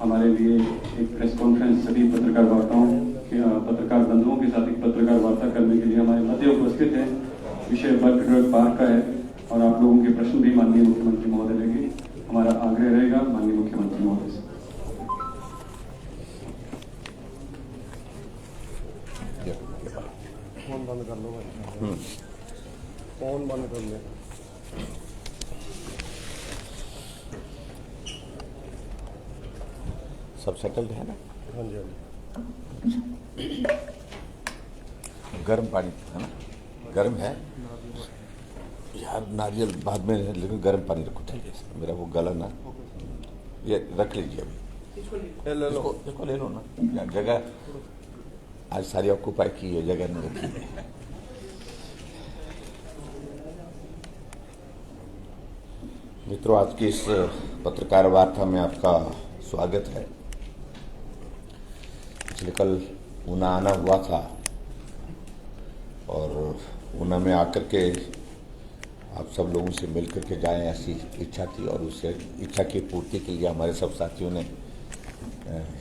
हमारे लिए एक प्रेस कॉन्फ्रेंस सभी पत्रकार पत्रकार बंधुओं के साथ एक पत्रकार वार्ता करने के लिए हमारे मध्य उपस्थित है। विषय बल्क ड्रग पार्क का है और आप लोगों के प्रश्न भी माननीय मुख्यमंत्री महोदय लेंगे। हमारा आग्रह रहेगा माननीय मुख्यमंत्री महोदय से। फोन बंद कर लो भाई। फोन बंद कर लो। सब सेटल्ड है ना? हाँ जी, हाँ जी। गर्म पानी है ना? गर्म है यार, नारियल बाद में है, लेकिन गर्म पानी रखो ठीक है। मेरा वो गला ना, ये रख लीजिए अभी। ले लो, इसको ले लो ना यार, जगह आज सारी ऑक्यूपाई की है, जगह नहीं रखी है। मित्रों, आज की इस पत्रकार वार्ता में आपका स्वागत है। पिछले कल ऊना आना हुआ था और ऊना में आकर के आप सब लोगों से मिल करके जाएं, ऐसी इच्छा थी और उस इच्छा की पूर्ति के लिए हमारे सब साथियों ने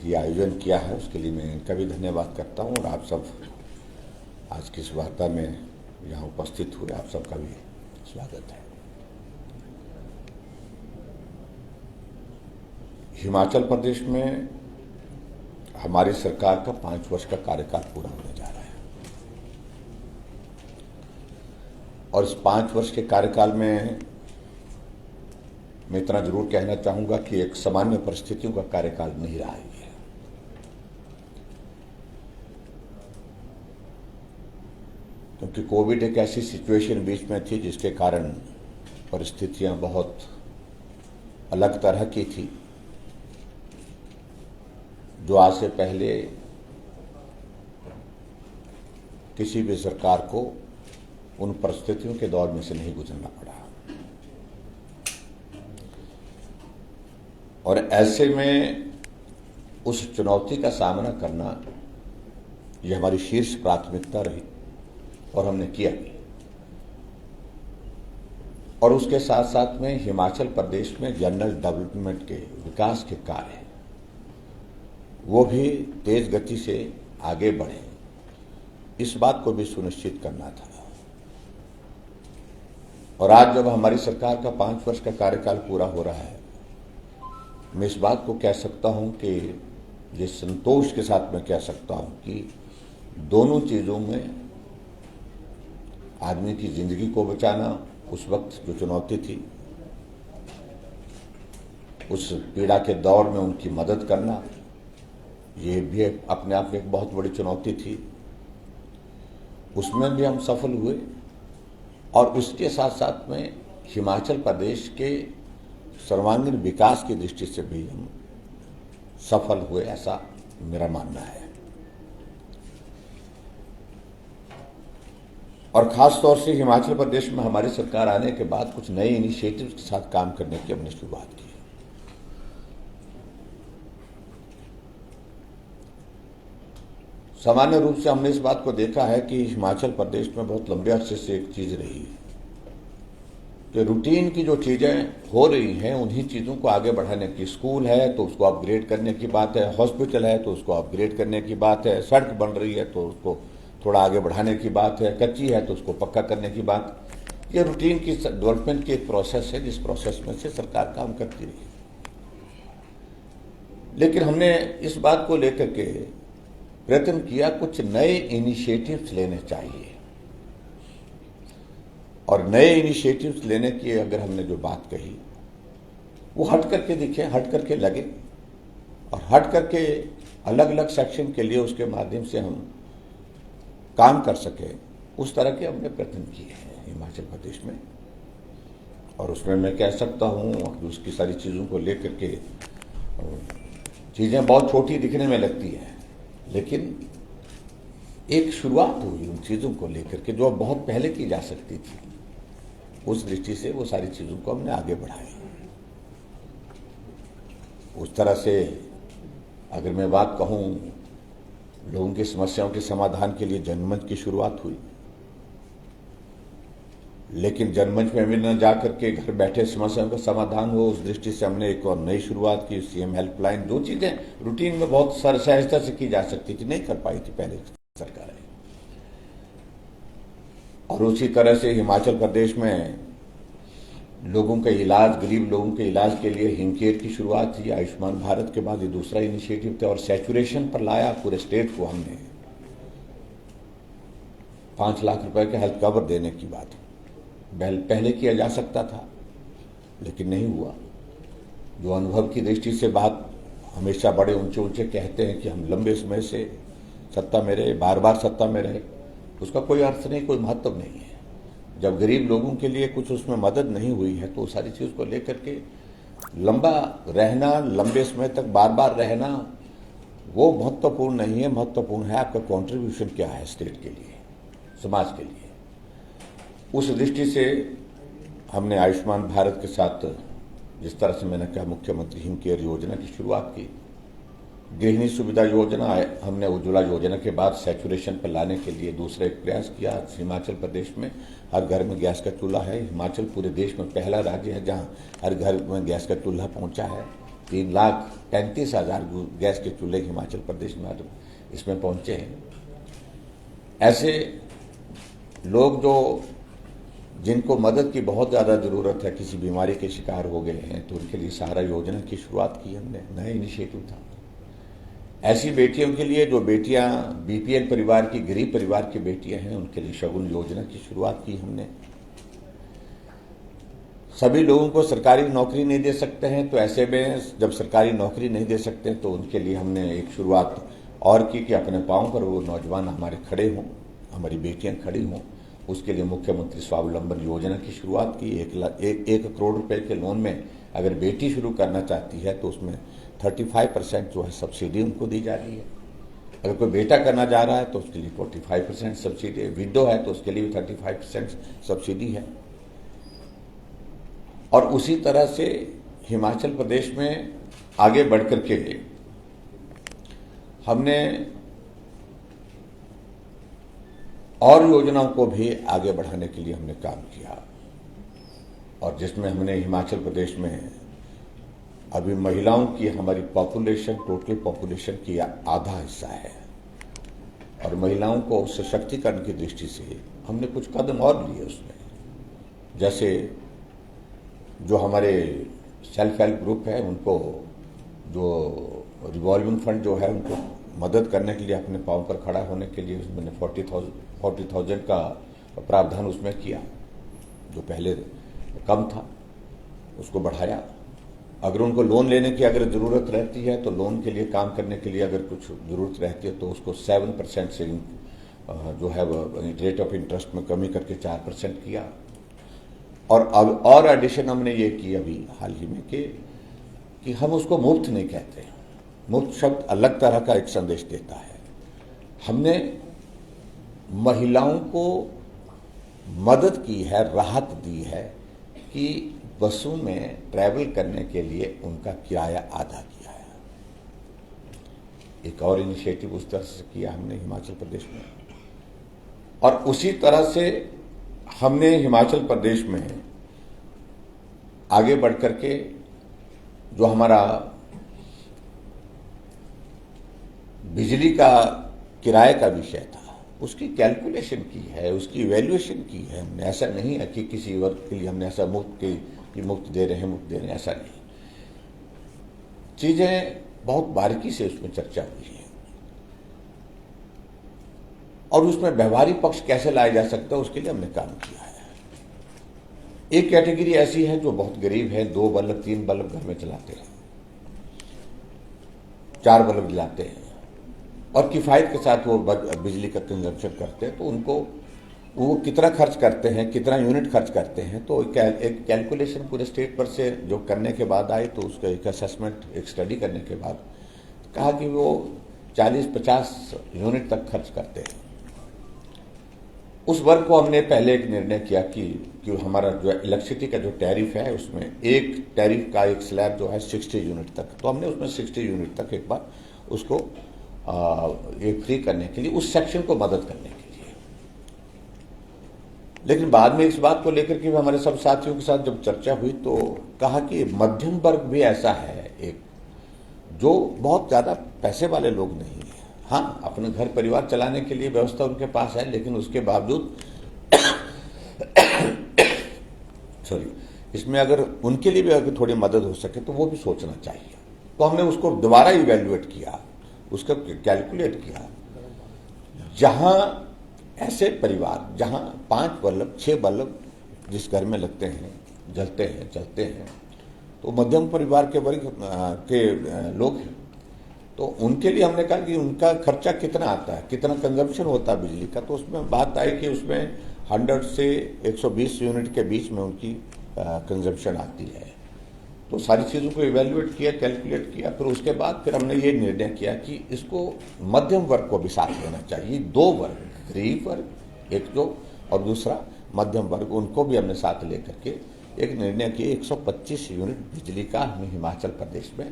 ये आयोजन किया है। उसके लिए मैं इनका भी धन्यवाद करता हूं और आप सब आज की इस वार्ता में यहाँ उपस्थित हुए, आप सबका भी स्वागत है। हिमाचल प्रदेश में हमारी सरकार का 5 वर्ष का कार्यकाल पूरा होने जा रहा है और इस 5 वर्ष के कार्यकाल में मैं इतना जरूर कहना चाहूंगा कि एक सामान्य परिस्थितियों का कार्यकाल नहीं रहा है। क्योंकि कोविड एक ऐसी सिचुएशन बीच में थी जिसके कारण परिस्थितियां बहुत अलग तरह की थी, जो आज से पहले किसी भी सरकार को उन परिस्थितियों के दौर में से नहीं गुजरना पड़ा। और ऐसे में उस चुनौती का सामना करना यह हमारी शीर्ष प्राथमिकता रही और हमने किया भी। और उसके साथ साथ में हिमाचल प्रदेश में जनरल डेवलपमेंट के विकास के कार्य वो भी तेज गति से आगे बढ़े, इस बात को भी सुनिश्चित करना था। और आज जब हमारी सरकार का 5 वर्ष का कार्यकाल पूरा हो रहा है, मैं इस बात को कह सकता हूं कि ये संतोष के साथ मैं कह सकता हूं कि दोनों चीजों में आदमी की जिंदगी को बचाना, उस वक्त जो चुनौती थी, उस पीड़ा के दौर में उनकी मदद करना, ये भी अपने आप में एक बहुत बड़ी चुनौती थी। उसमें भी हम सफल हुए और उसके साथ साथ में हिमाचल प्रदेश के सर्वांगीण विकास की दृष्टि से भी हम सफल हुए, ऐसा मेरा मानना है। और खास तौर से हिमाचल प्रदेश में हमारी सरकार आने के बाद कुछ नए इनिशिएटिव के साथ काम करने की हमने शुरुआत की। सामान्य रूप से हमने इस बात को देखा है कि हिमाचल प्रदेश में बहुत लंबे अरसे से एक चीज रही है कि रूटीन की जो चीजें हो रही हैं उन्हीं चीजों को आगे बढ़ाने की, स्कूल है तो उसको अपग्रेड करने की बात है, हॉस्पिटल है तो उसको अपग्रेड करने की बात है, सड़क बन रही है तो उसको थोड़ा आगे बढ़ाने की बात है, कच्ची है तो उसको पक्का करने की बात। ये रूटीन की डेवलपमेंट की एक प्रोसेस है जिस प्रोसेस में से सरकार काम करती रही। लेकिन हमने इस बात को लेकर के प्रयत्न किया कुछ नए इनिशिएटिव्स लेने चाहिए। और नए इनिशिएटिव्स लेने की अगर हमने जो बात कही वो हट करके दिखे, हट करके लगे और हट करके अलग अलग सेक्शन के लिए उसके माध्यम से हम काम कर सके, उस तरह के हमने प्रयत्न किए हैं हिमाचल प्रदेश में। और उसमें मैं कह सकता हूं उसकी सारी चीजों को लेकर के चीजें बहुत छोटी दिखने में लगती है, लेकिन एक शुरुआत हुई उन चीजों को लेकर के जो अब बहुत पहले की जा सकती थी। उस दृष्टि से वो सारी चीजों को हमने आगे बढ़ाया। उस तरह से अगर मैं बात कहूं, लोगों की समस्याओं के समाधान के लिए जनमंच की शुरुआत हुई। लेकिन जनमंच में भी न जा करके घर बैठे समस्याओं का समाधान हो, उस दृष्टि से हमने एक और नई शुरुआत की, सीएम हेल्पलाइन। जो चीजें रूटीन में बहुत सहजता से की जा सकती थी, नहीं कर पाई थी पहले सरकारें। और उसी तरह से हिमाचल प्रदेश में लोगों का इलाज, गरीब लोगों के इलाज के लिए हिमकेयर की शुरुआत थी। आयुष्मान भारत के बाद ये दूसरा इनिशिएटिव था और सैचुरेशन पर लाया पूरे स्टेट को हमने। 5 लाख रुपए के हेल्थ कवर देने की बात पहले किया जा सकता था, लेकिन नहीं हुआ। जो अनुभव की दृष्टि से बात हमेशा बड़े ऊंचे ऊंचे कहते हैं कि हम लंबे समय से सत्ता में रहे, बार बार सत्ता में रहे, उसका कोई अर्थ नहीं, कोई महत्व नहीं है। जब गरीब लोगों के लिए कुछ उसमें मदद नहीं हुई है तो सारी चीज को लेकर के लंबा रहना, लंबे समय तक बार बार रहना, वो महत्वपूर्ण नहीं है। महत्वपूर्ण है आपका कंट्रीब्यूशन क्या है स्टेट के लिए, समाज के लिए। उस दृष्टि से हमने आयुष्मान भारत के साथ, जिस तरह से मैंने कहा, मुख्यमंत्री हिमकेयर योजना की शुरुआत की। गृहिणी सुविधा योजना, हमने उज्ज्वला योजना के बाद सैचुरेशन पर लाने के लिए दूसरा एक प्रयास किया। हिमाचल प्रदेश में हर घर में गैस का चूल्हा है। हिमाचल पूरे देश में पहला राज्य है जहां हर घर में गैस का चूल्हा पहुंचा है। 3,35,000 गैस के चूल्हे हिमाचल प्रदेश में इसमें पहुंचे हैं। ऐसे लोग जो जिनको मदद की बहुत ज्यादा जरूरत है, किसी बीमारी के शिकार हो गए हैं, तो उनके लिए सहारा योजना की शुरुआत की हमने, नया इनिशिएटिव था। ऐसी बेटियों के लिए जो बेटियां बीपीएल परिवार की, गरीब परिवार की बेटियां हैं, उनके लिए शगुन योजना की शुरुआत की हमने। सभी लोगों को सरकारी नौकरी नहीं दे सकते हैं, तो ऐसे में जब सरकारी नौकरी नहीं दे सकते तो उनके लिए हमने एक शुरुआत और की कि अपने पांव पर वो नौजवान हमारे खड़े हों, हमारी बेटियां खड़ी हों। उसके लिए मुख्यमंत्री स्वावलंबन योजना की शुरुआत की। 1 करोड़ रुपए के लोन में अगर बेटी शुरू करना चाहती है तो उसमें 35% जो है सब्सिडी उनको दी जा रही है। अगर कोई बेटा करना जा रहा है तो उसके लिए 45% सब्सिडी है। विडो है तो उसके लिए भी 35% सब्सिडी है। और उसी तरह से हिमाचल प्रदेश में आगे बढ़कर के हमने और योजनाओं को भी आगे बढ़ाने के लिए हमने काम किया। और जिसमें हमने हिमाचल प्रदेश में अभी महिलाओं की हमारी पॉपुलेशन, टोटल पॉपुलेशन की आधा हिस्सा है। और महिलाओं को सशक्तिकरण की दृष्टि से हमने कुछ कदम और लिए उसमें। जैसे जो हमारे सेल्फ हेल्प ग्रुप है, उनको जो रिवॉल्विंग फंड जो है, उनको मदद करने के लिए, अपने पांव पर खड़ा होने के लिए मैंने 40,000 का प्रावधान उसमें किया। जो पहले कम था उसको बढ़ाया। अगर उनको लोन लेने की अगर जरूरत रहती है तो लोन के लिए, काम करने के लिए अगर कुछ जरूरत रहती है तो उसको 7% से जो है रेट ऑफ इंटरेस्ट में कमी करके 4% किया। और अब और एडिशन हमने ये की अभी हाल ही में कि हम उसको मुफ्त नहीं कहते। मुफ्त शब्द अलग तरह का एक संदेश देता है। हमने महिलाओं को मदद की है, राहत दी है कि बसों में ट्रैवल करने के लिए उनका किराया आधा किया है। एक और इनिशिएटिव उस तरह से किया हमने हिमाचल प्रदेश में। और उसी तरह से हमने हिमाचल प्रदेश में आगे बढ़कर के जो हमारा बिजली का किराए का विषय था, उसकी कैलकुलेशन की है, उसकी इवैल्यूएशन की है हमने। ऐसा नहीं है कि किसी वर्ग के लिए हमने ऐसा मुफ्त दे रहे हैं, ऐसा नहीं। चीजें बहुत बारीकी से उसमें चर्चा हुई है और उसमें व्यवहारिक पक्ष कैसे लाया जा सकता है, उसके लिए हमने काम किया है। एक कैटेगरी ऐसी है जो बहुत गरीब है, 2 बल्ब 3 बल्ब घर में चलाते हैं, 4 बल्ब जलाते हैं और किफायत के साथ वो बिजली का कंजम्पशन करते हैं। तो उनको वो कितना खर्च करते हैं, कितना यूनिट खर्च करते हैं, तो एक कैलकुलेशन पूरे स्टेट पर से जो करने के बाद आए, तो उसका एक असेसमेंट, एक स्टडी करने के बाद कहा कि वो 40-50 यूनिट तक खर्च करते हैं। उस वर्ग को हमने पहले एक निर्णय किया कि हमारा जो इलेक्ट्रिसिटी का जो टैरिफ है, उसमें एक टैरिफ का एक स्लैब जो है 60 यूनिट तक, तो हमने उसमें 60 यूनिट तक एक बार उसको ये फ्री करने के लिए, उस सेक्शन को मदद करने के लिए। लेकिन बाद में इस बात को लेकर के हमारे सब साथियों के साथ जब चर्चा हुई तो कहा कि मध्यम वर्ग भी ऐसा है एक जो बहुत ज्यादा पैसे वाले लोग नहीं है। हाँ, अपने घर परिवार चलाने के लिए व्यवस्था उनके पास है, लेकिन उसके बावजूद सॉरी, इसमें अगर उनके लिए भी अगर थोड़ी मदद हो सके तो वो भी सोचना चाहिए। तो हमने उसको दोबारा इवैल्यूएट किया, उसका कैलकुलेट किया। जहां ऐसे परिवार जहां 5 बल्ब 6 बल्ब जिस घर में लगते हैं, जलते हैं, चलते हैं, तो मध्यम परिवार के वर्ग के लोग हैं, तो उनके लिए हमने कहा कि उनका खर्चा कितना आता है, कितना कंजम्पशन होता है बिजली का। तो उसमें बात आई कि उसमें 100 से 120 यूनिट के बीच में उनकी कंजम्पशन आती है। तो सारी चीज़ों को इवैल्यूएट किया, कैलकुलेट किया, फिर उसके बाद फिर हमने ये निर्णय किया कि इसको मध्यम वर्ग को भी साथ लेना चाहिए। 2 वर्ग, गरीब वर्ग एक जो और दूसरा मध्यम वर्ग, उनको भी हमने साथ लेकर के एक निर्णय किया। 125 यूनिट बिजली का हम हिमाचल प्रदेश में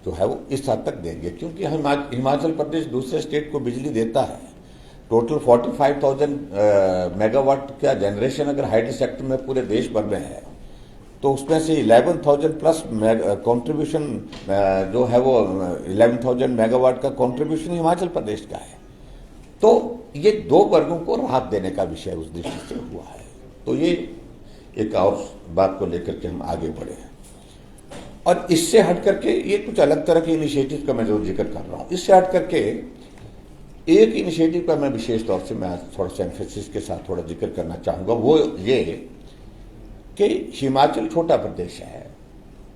जो है वो इस हद तक देंगे, क्योंकि हिमाचल प्रदेश दूसरे स्टेट को बिजली देता है। टोटल 45,000 मेगावाट का जनरेशन अगर हाइड्रो सेक्टर में पूरे देश भर में है, तो उसमें से 11,000 प्लस कंट्रीब्यूशन जो है वो 11,000 मेगावाट का कंट्रीब्यूशन हिमाचल प्रदेश का है। तो ये 2 वर्गों को राहत देने का विषय उस दृष्टि से हुआ है। तो ये एक और बात को लेकर के हम आगे बढ़े हैं। और इससे हट करके ये कुछ अलग तरह के इनिशिएटिव का मैं जो जिक्र कर रहा हूं, इससे हट करके एक इनिशिएटिव का मैं विशेष तौर से मैं थोड़ा सा एम्फेसिस के साथ थोड़ा जिक्र करना चाहूंगा। वो ये कि हिमाचल छोटा प्रदेश है,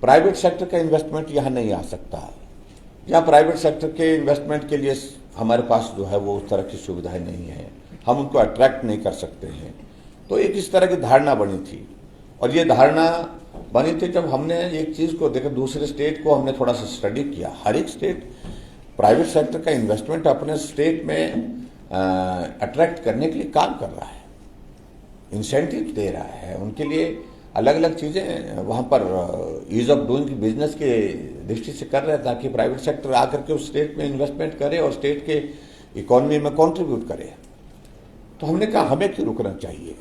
प्राइवेट सेक्टर का इन्वेस्टमेंट यहाँ नहीं आ सकता। या प्राइवेट सेक्टर के इन्वेस्टमेंट के लिए हमारे पास जो है वो उस तरह की सुविधाएं नहीं है, हम उनको अट्रैक्ट नहीं कर सकते हैं। तो एक इस तरह की धारणा बनी थी, और ये धारणा बनी थी जब हमने एक चीज को देखा, दूसरे स्टेट को हमने थोड़ा सा स्टडी किया। हर एक स्टेट प्राइवेट सेक्टर का इन्वेस्टमेंट अपने स्टेट में अट्रैक्ट करने के लिए काम कर रहा है, इंसेंटिव दे रहा है, उनके लिए अलग अलग चीजें वहां पर ईज ऑफ डूइंग बिजनेस के दृष्टि से कर रहे हैं, ताकि प्राइवेट सेक्टर आकर के उस स्टेट में इन्वेस्टमेंट करे और स्टेट के इकोनॉमी में कंट्रीब्यूट करे। तो हमने कहा हमें क्यों रुकना चाहिए।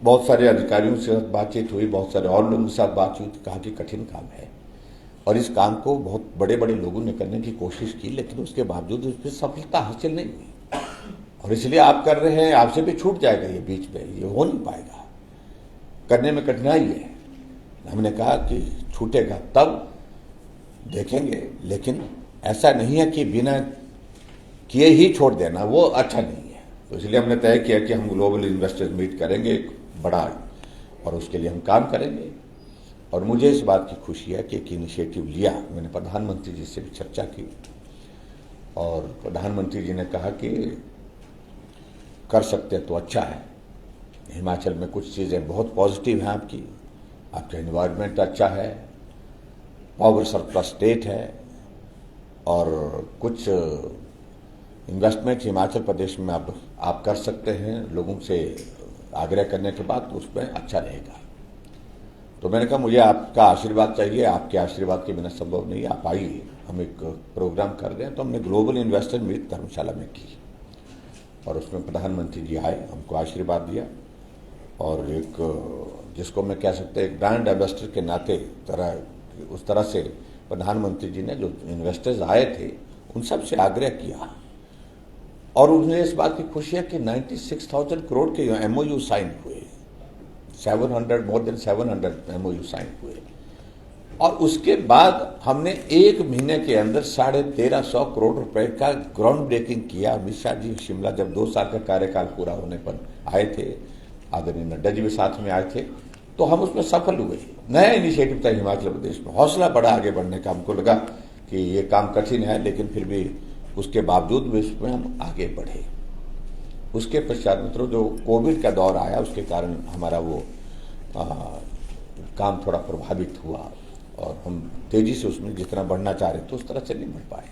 बहुत सारे अधिकारियों से बातचीत हुई, बहुत सारे और लोगों के साथ बातचीत, कहा कि कठिन काम है और इस काम को बहुत बड़े बड़े लोगों ने करने की कोशिश की, लेकिन उसके बावजूद उस पर सफलता हासिल नहीं हुई। और इसलिए आप कर रहे हैं, आपसे भी छूट जाएगा ये बीच में, ये हो नहीं पाएगा, करने में कठिनाई है। हमने कहा कि छूटेगा तब देखेंगे, लेकिन ऐसा नहीं है कि बिना किए ही छोड़ देना, वो अच्छा नहीं है। तो इसलिए हमने तय किया कि हम ग्लोबल इन्वेस्टर्स मीट करेंगे एक बड़ा, और उसके लिए हम काम करेंगे। और मुझे इस बात की खुशी है कि एक इनिशिएटिव लिया। मैंने प्रधानमंत्री जी से भी चर्चा की और प्रधानमंत्री जी ने कहा कि कर सकते तो अच्छा है। हिमाचल में कुछ चीज़ें बहुत पॉजिटिव हैं आपकी, आपका एनवायरनमेंट अच्छा है, पावर सरप्लस स्टेट है, और कुछ इन्वेस्टमेंट हिमाचल प्रदेश में आप कर सकते हैं। लोगों से आग्रह करने के बाद तो उसमें अच्छा रहेगा। तो मैंने कहा मुझे आपका आशीर्वाद चाहिए, आपके आशीर्वाद के बिना संभव नहीं, आप आइए, हम एक प्रोग्राम कर रहे हैं। तो हमने ग्लोबल इन्वेस्टर मीट धर्मशाला में की और उसमें प्रधानमंत्री जी आए, हमको आशीर्वाद दिया, और एक जिसको मैं कह सकते एक ब्रांड एम्बेसडर के नाते उस तरह से प्रधानमंत्री जी ने जो इन्वेस्टर्स आए थे उन सब से आग्रह किया। और उन्हें इस बात की खुशी है कि 96,000 करोड़ के MOU साइन हुए, 700 मोर देन 700 MOU साइन हुए। और उसके बाद हमने 1 महीने के अंदर 1350 करोड़ रुपए का ग्राउंड ब्रेकिंग किया। अमित शाह जी शिमला जब 2 साल का कार्यकाल पूरा होने पर आए थे, आदरणीय नड्डा जी भी साथ में आए थे, तो हम उसमें सफल हुए। नया इनिशिएटिव था हिमाचल प्रदेश में, हौसला बढ़ा आगे बढ़ने का। हमको लगा कि ये काम कठिन है, लेकिन फिर भी उसके बावजूद भी उसमें हम आगे बढ़े। उसके पश्चात मित्रों जो कोविड का दौर आया, उसके कारण हमारा वो काम थोड़ा प्रभावित हुआ और हम तेजी से उसमें जितना बढ़ना चाह रहे थे उस तरह से नहीं बढ़ पाए।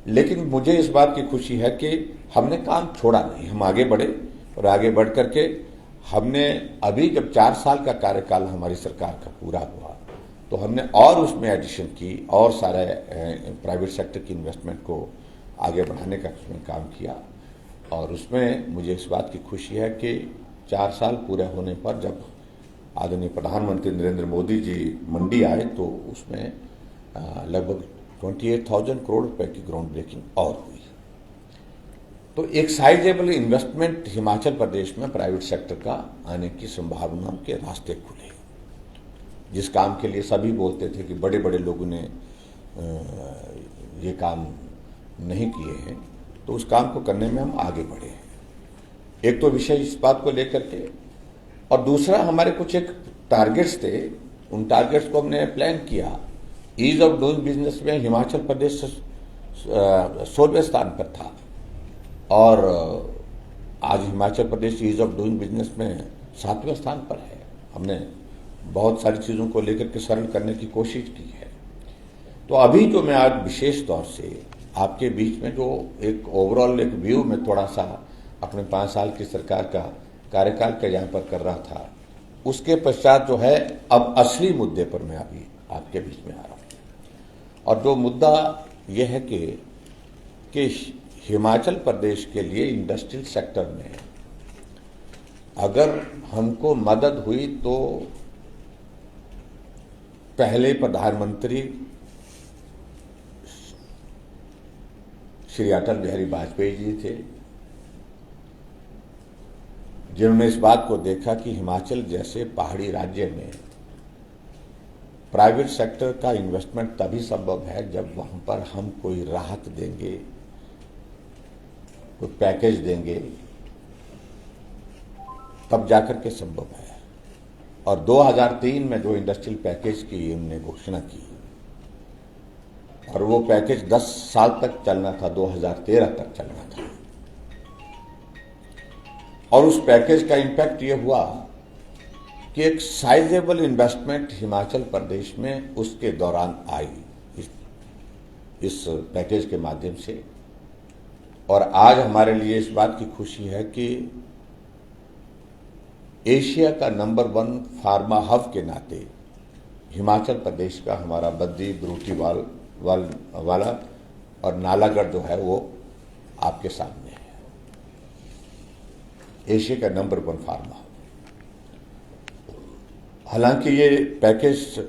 लेकिन मुझे इस बात की खुशी है कि हमने काम छोड़ा नहीं, हम आगे बढ़े, और आगे बढ़ करके हमने अभी जब 4 साल का कार्यकाल हमारी सरकार का पूरा हुआ तो हमने और उसमें एडिशन की, और सारे प्राइवेट सेक्टर की इन्वेस्टमेंट को आगे बढ़ाने का उसमें काम किया। और उसमें मुझे इस बात की खुशी है कि 4 साल पूरे होने पर जब आदरणीय प्रधानमंत्री नरेंद्र मोदी जी मंडी आए तो उसमें लगभग 28,000 करोड़ रुपए की ग्राउंड ब्रेकिंग और हुई। तो एक साइजेबल इन्वेस्टमेंट हिमाचल प्रदेश में प्राइवेट सेक्टर का आने की संभावनाओं के रास्ते खुले, जिस काम के लिए सभी बोलते थे कि बड़े बड़े लोगों ने ये काम नहीं किए हैं, तो उस काम को करने में हम आगे बढ़े हैं। एक तो विषय इस बात को लेकर के, और दूसरा हमारे कुछ एक टारगेट्स थे, उन टारगेट्स को हमने प्लान किया। ईज ऑफ डूइंग बिजनेस में हिमाचल प्रदेश 16वें स्थान पर था और आज Himachal Pradesh ease of doing business में 7वें स्थान पर है। हमने बहुत सारी चीज़ों को लेकर के सरल करने की कोशिश की है। तो अभी जो मैं आज विशेष तौर से आपके बीच में जो एक ओवरऑल एक व्यू में थोड़ा सा अपने 5 साल की सरकार का कार्यकाल का यहाँ पर कर रहा था, उसके पश्चात जो है अब असली मुद्दे पर मैं अभी आपके बीच में आ रहा हूँ। और जो मुद्दा यह है कि हिमाचल प्रदेश के लिए इंडस्ट्रियल सेक्टर में अगर हमको मदद हुई तो पहले प्रधानमंत्री श्री अटल बिहारी वाजपेयी जी थे, जिन्होंने इस बात को देखा कि हिमाचल जैसे पहाड़ी राज्य में प्राइवेट सेक्टर का इन्वेस्टमेंट तभी संभव है जब वहां पर हम कोई राहत देंगे, कोई पैकेज देंगे, तब जाकर के संभव है। और 2003 में जो इंडस्ट्रियल पैकेज की हमने घोषणा की और वो पैकेज 10 साल तक चलना था, 2013 तक चलना था, और उस पैकेज का इंपैक्ट ये हुआ कि एक साइजेबल इन्वेस्टमेंट हिमाचल प्रदेश में उसके दौरान आई इस पैकेज के माध्यम से। और आज हमारे लिए इस बात की खुशी है कि एशिया का नंबर 1 फार्मा हब के नाते हिमाचल प्रदेश का हमारा बद्दी, बरूटीवाल वाला और नालागढ़ जो है वो आपके सामने है, एशिया का नंबर 1 फार्मा हब। हालांकि ये पैकेज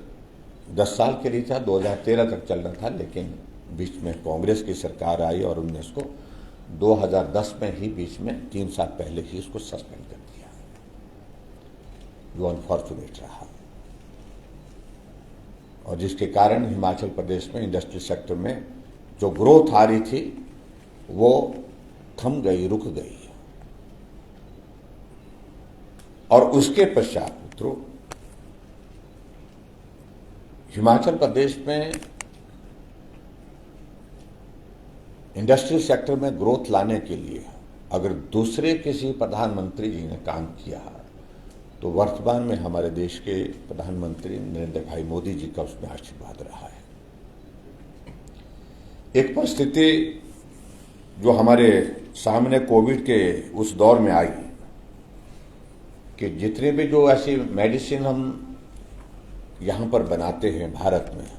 10 साल के लिए था, 2013 तक चलना था, लेकिन बीच में कांग्रेस की सरकार आई और उन्होंने इसको 2010 में ही बीच में 3 साल पहले ही इसको सस्पेंड कर दिया, जो अनफॉर्चुनेट रहा और जिसके कारण हिमाचल प्रदेश में इंडस्ट्री सेक्टर में जो ग्रोथ आ रही थी वो थम गई, रुक गई। और उसके पश्चात मित्रों हिमाचल प्रदेश में इंडस्ट्रियल सेक्टर में ग्रोथ लाने के लिए अगर दूसरे किसी प्रधानमंत्री जी ने काम किया तो वर्तमान में हमारे देश के प्रधानमंत्री नरेंद्र भाई मोदी जी का उसमें आशीर्वाद रहा है। एक परिस्थिति जो हमारे सामने कोविड के उस दौर में आई कि जितने भी जो ऐसी मेडिसिन हम यहां पर बनाते हैं भारत में,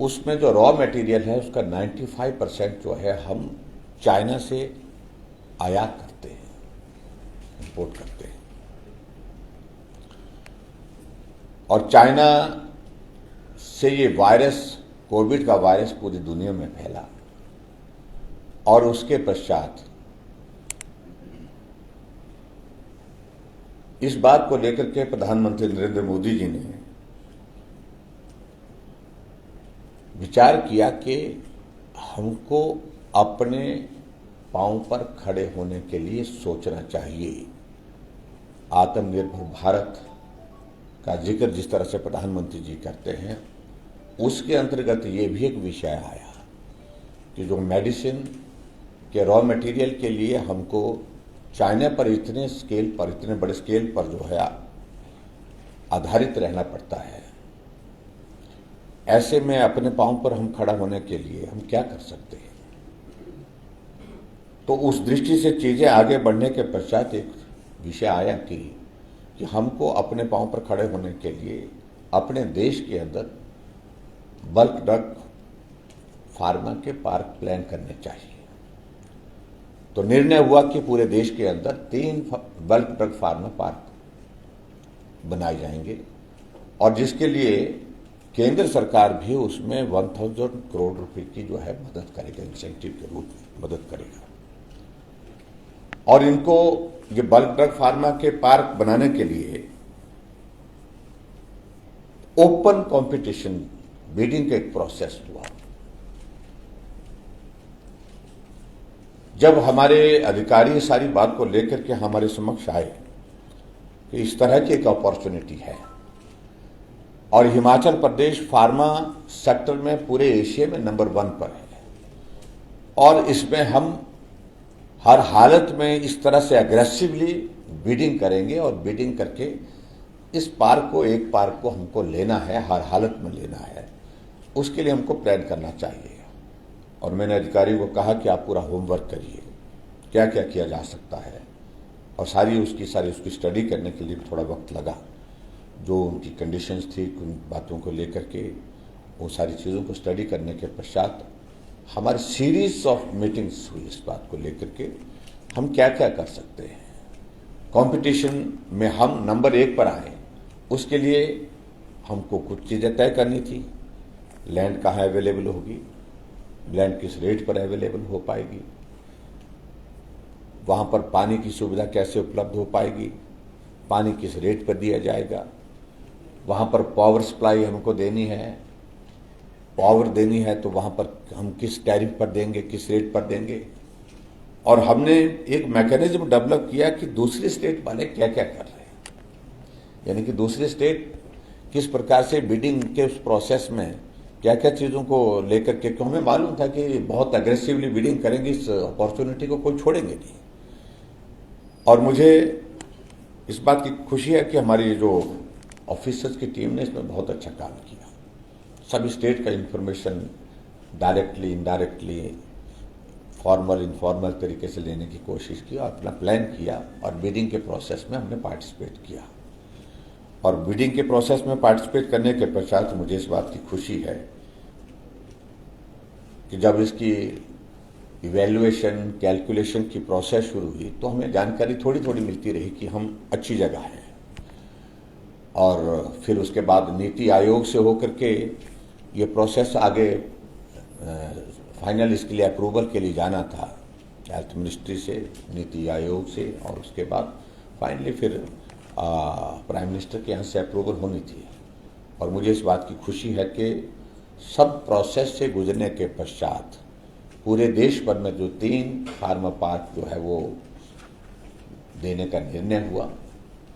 उसमें जो रॉ मटेरियल है उसका 95% जो है हम चाइना से आयात करते हैं, इंपोर्ट करते हैं। और चाइना से ये वायरस, कोविड का वायरस पूरी दुनिया में फैला और उसके पश्चात इस बात को लेकर के प्रधानमंत्री नरेंद्र मोदी जी ने विचार किया कि हमको अपने पांव पर खड़े होने के लिए सोचना चाहिए। आत्मनिर्भर भारत का जिक्र जिस तरह से प्रधानमंत्री जी करते हैं, उसके अंतर्गत ये भी एक विषय आया कि जो मेडिसिन के रॉ मटेरियल के लिए हमको चाइना पर इतने स्केल पर, इतने बड़े स्केल पर जो है आधारित रहना पड़ता है, ऐसे में अपने पांव पर हम खड़ा होने के लिए हम क्या कर सकते हैं। तो उस दृष्टि से चीजें आगे बढ़ने के पश्चात एक विषय आया कि हमको अपने पांव पर खड़े होने के लिए अपने देश के अंदर बल्क ड्रग फार्मा के पार्क प्लान करने चाहिए। तो निर्णय हुआ कि पूरे देश के अंदर 3 बल्क ड्रग फार्मा पार्क बनाए जाएंगे और जिसके लिए केंद्र सरकार भी उसमें 1000 करोड़ रुपए की जो है मदद करेगा, इंसेंटिव के रूप में मदद करेगा। और इनको ये बल्क ड्रग फार्मा के पार्क बनाने के लिए ओपन कंपटीशन बिडिंग का एक प्रोसेस हुआ। जब हमारे अधिकारी सारी बात को लेकर के हमारे समक्ष आए कि इस तरह की एक अपॉर्चुनिटी है और हिमाचल प्रदेश फार्मा सेक्टर में पूरे एशिया में नंबर 1 पर है और इसमें हम हर हालत में इस तरह से अग्रेसिवली बिडिंग करेंगे और बिडिंग करके इस पार्क को, एक पार्क को हमको लेना है, हर हालत में लेना है। उसके लिए हमको प्लान करना चाहिए और मैंने अधिकारियों को कहा कि आप पूरा होमवर्क करिए, क्या क्या किया जा सकता है और सारी उसकी स्टडी करने के लिए थोड़ा वक्त लगा। जो उनकी कंडीशंस थी, उन बातों को लेकर के वो सारी चीज़ों को स्टडी करने के पश्चात हमारी सीरीज ऑफ मीटिंग्स हुई इस बात को लेकर के हम क्या क्या कर सकते हैं, कंपटीशन में हम नंबर 1 पर आए। उसके लिए हमको कुछ चीज़ें तय करनी थी। लैंड कहाँ अवेलेबल होगी, लैंड किस रेट पर अवेलेबल हो पाएगी, वहाँ पर पानी की सुविधा कैसे उपलब्ध हो पाएगी, पानी किस रेट पर दिया जाएगा, वहाँ पर पावर सप्लाई हमको देनी है, पावर देनी है तो वहाँ पर हम किस टैरिफ पर देंगे, किस रेट पर देंगे। और हमने एक मैकेनिज्म डेवलप किया कि दूसरे स्टेट वाले क्या क्या कर रहे हैं, यानी कि दूसरे स्टेट किस प्रकार से बिडिंग के उस प्रोसेस में क्या क्या चीज़ों को लेकर के, क्यों हमें मालूम था कि बहुत अग्रेसिवली बिडिंग करेंगे, इस अपॉर्चुनिटी को कोई छोड़ेंगे नहीं। और मुझे इस बात की खुशी है कि हमारी जो ऑफिसर्स की टीम ने इसमें बहुत अच्छा काम किया। सभी स्टेट का information directly, indirectly, formal, informal तरीके से लेने की कोशिश की और अपना प्लान किया और बिडिंग के प्रोसेस में हमने पार्टिसिपेट किया। और बिडिंग के प्रोसेस में पार्टिसिपेट करने के पश्चात मुझे इस बात की खुशी है कि जब इसकी इवैल्यूएशन, कैलकुलेशन की प्रोसेस शुरू हुई तो हमें जानकारी थोड़ी थोड़ी मिलती रही कि हम अच्छी जगह हैं। और फिर उसके बाद नीति आयोग से होकर के ये प्रोसेस आगे फाइनल इसके लिए अप्रूवल के लिए जाना था, हेल्थ मिनिस्ट्री से, नीति आयोग से, और उसके बाद फाइनली फिर प्राइम मिनिस्टर के यहाँ से अप्रूवल होनी थी। और मुझे इस बात की खुशी है कि सब प्रोसेस से गुजरने के पश्चात पूरे देश भर में जो 3 फार्मा पार्क जो है वो देने का निर्णय हुआ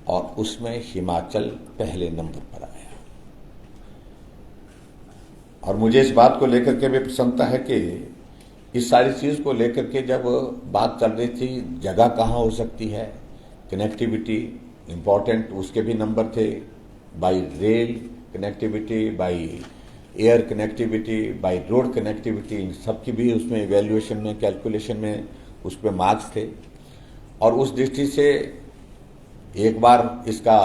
और उसमें हिमाचल पहले नंबर पर आया। और मुझे इस बात को लेकर के भी प्रसन्नता है कि इस सारी चीज को लेकर के जब बात चल रही थी, जगह कहाँ हो सकती है, कनेक्टिविटी इम्पोर्टेंट, उसके भी नंबर थे, by rail connectivity, by air connectivity, by road connectivity, इन सबकी भी उसमें इवैल्यूएशन में, कैलकुलेशन में उसमें मार्क्स थे। और उस दृष्टि से एक बार इसका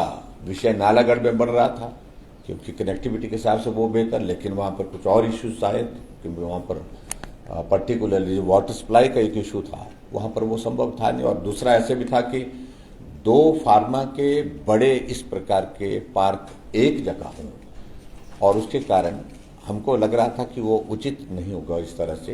विषय नालागढ़ में बढ़ रहा था क्योंकि कनेक्टिविटी के हिसाब से वो बेहतर, लेकिन वहाँ पर कुछ और इश्यूज आए क्योंकि वहाँ पर पर्टिकुलरली वाटर सप्लाई का एक इशू था, वहाँ पर वो संभव था नहीं। और दूसरा ऐसे भी था कि 2 फार्मा के बड़े इस प्रकार के पार्क एक जगह हों और उसके कारण हमको लग रहा था कि वो उचित नहीं होगा इस तरह से,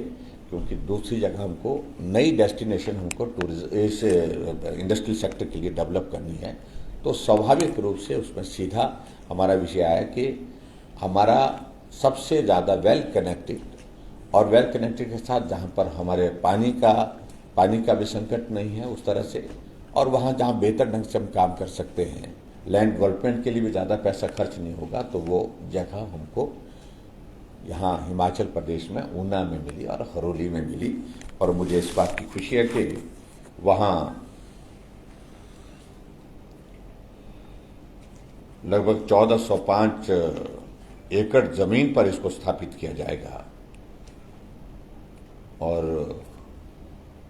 क्योंकि दूसरी जगह हमको नई डेस्टिनेशन हमको टूरिज्म इस इंडस्ट्रियल सेक्टर के लिए डेवलप करनी है। तो स्वाभाविक रूप से उसमें सीधा हमारा विषय आया कि हमारा सबसे ज़्यादा वेल कनेक्टेड और वेल कनेक्टेड के साथ जहाँ पर हमारे पानी का भी संकट नहीं है उस तरह से, और वहाँ जहाँ बेहतर ढंग से हम काम कर सकते हैं, लैंड डेवलपमेंट के लिए भी ज़्यादा पैसा खर्च नहीं होगा, तो वो जगह हमको यहाँ हिमाचल प्रदेश में ऊना में मिली और हरोली में मिली। और मुझे इस बात की खुशी है कि वहाँ लगभग 1405 एकड़ जमीन पर इसको स्थापित किया जाएगा। और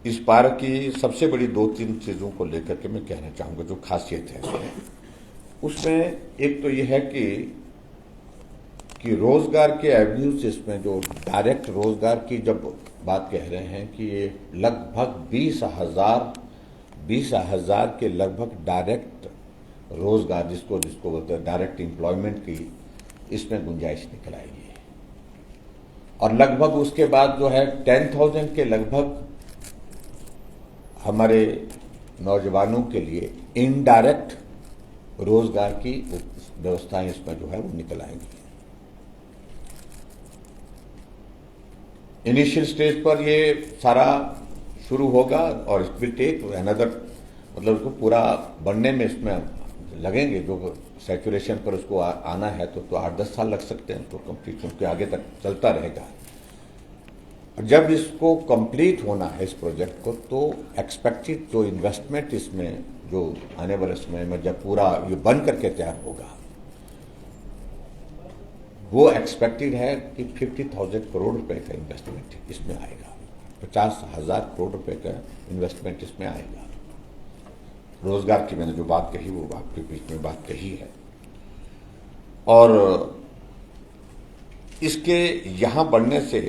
इस पार्क की सबसे बड़ी 2-3 चीज़ों को लेकर के मैं कहना चाहूँगा जो खासियत है उसमें एक तो ये है कि रोजगार के एवेन्यूज, इसमें जो डायरेक्ट रोजगार की जब बात कह रहे हैं कि ये लगभग 20,000 20,000 के लगभग डायरेक्ट रोजगार, जिसको बोलते हैं डायरेक्ट एम्प्लॉयमेंट की, इसमें गुंजाइश निकल आएगी। और लगभग उसके बाद जो है 10,000 के लगभग हमारे नौजवानों के लिए इनडायरेक्ट रोजगार की व्यवस्थाएं इसमें जो है वो निकल आएंगी। इनिशियल स्टेज पर ये सारा शुरू होगा और इट विल टेक अनदर, मतलब उसको पूरा बनने में इसमें लगेंगे, जो सैचुरेशन पर उसको आना है तो 8-10 साल लग सकते हैं तो कंप्लीट, के आगे तक चलता रहेगा। और जब इसको कंप्लीट होना है इस प्रोजेक्ट को, तो एक्सपेक्टेड जो इन्वेस्टमेंट इसमें जो आने वाले समय में जब पूरा ये बन करके तैयार होगा, वो एक्सपेक्टेड है कि 50,000 करोड़ रुपए का इन्वेस्टमेंट इसमें आएगा। 50,000 करोड़ रुपए का इन्वेस्टमेंट इसमें आएगा। रोजगार की मैंने जो बात कही वो आपके बीच में बात कही है। और इसके यहां बढ़ने से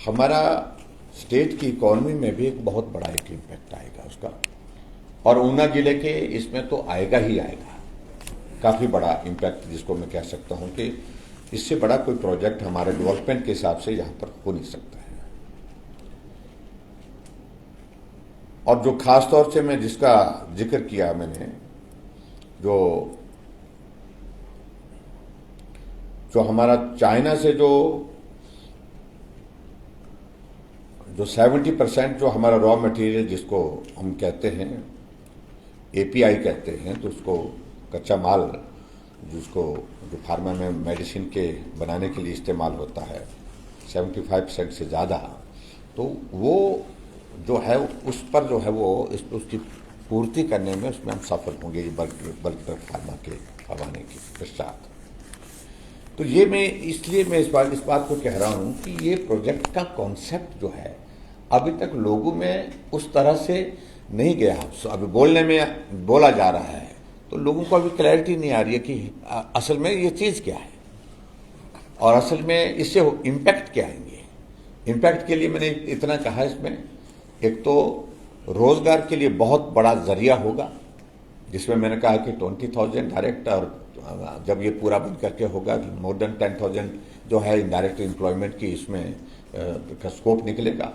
हमारा स्टेट की इकोनॉमी में भी एक बहुत बड़ा एक इम्पैक्ट आएगा उसका, और ऊना जिले के इसमें तो आएगा ही आएगा, काफी बड़ा इम्पैक्ट, जिसको मैं कह सकता हूं कि इससे बड़ा कोई प्रोजेक्ट हमारे डेवलपमेंट के हिसाब से यहां पर हो नहीं सकता है। और जो खास तौर से मैं जिसका जिक्र किया मैंने, जो हमारा चाइना से जो 70% जो हमारा रॉ मटेरियल जिसको हम कहते हैं एपीआई कहते हैं, तो उसको कच्चा माल जिसको जो फार्मा में मेडिसिन के बनाने के लिए इस्तेमाल होता है 75% से ज़्यादा, तो वो जो है उस पर जो है वो उसकी पूर्ति करने में उसमें हम सफल होंगे बल्क ड्रग फार्मा के हवाने के पश्चात। तो ये मैं इसलिए मैं इस बात को कह रहा हूं कि ये प्रोजेक्ट का कॉन्सेप्ट जो है अभी तक लोगों में उस तरह से नहीं गया। अभी बोलने में बोला जा रहा है तो लोगों को अभी क्लैरिटी नहीं आ रही है कि असल में ये चीज क्या है और असल में इससे इम्पैक्ट क्या आएंगे। इम्पैक्ट के लिए मैंने इतना कहा, इसमें एक तो रोजगार के लिए बहुत बड़ा जरिया होगा, जिसमें मैंने कहा कि 20,000 डायरेक्ट, और जब ये पूरा बन करके होगा मोर देन 10,000 जो है इनडायरेक्ट एम्प्लॉयमेंट की इसमें का स्कोप निकलेगा।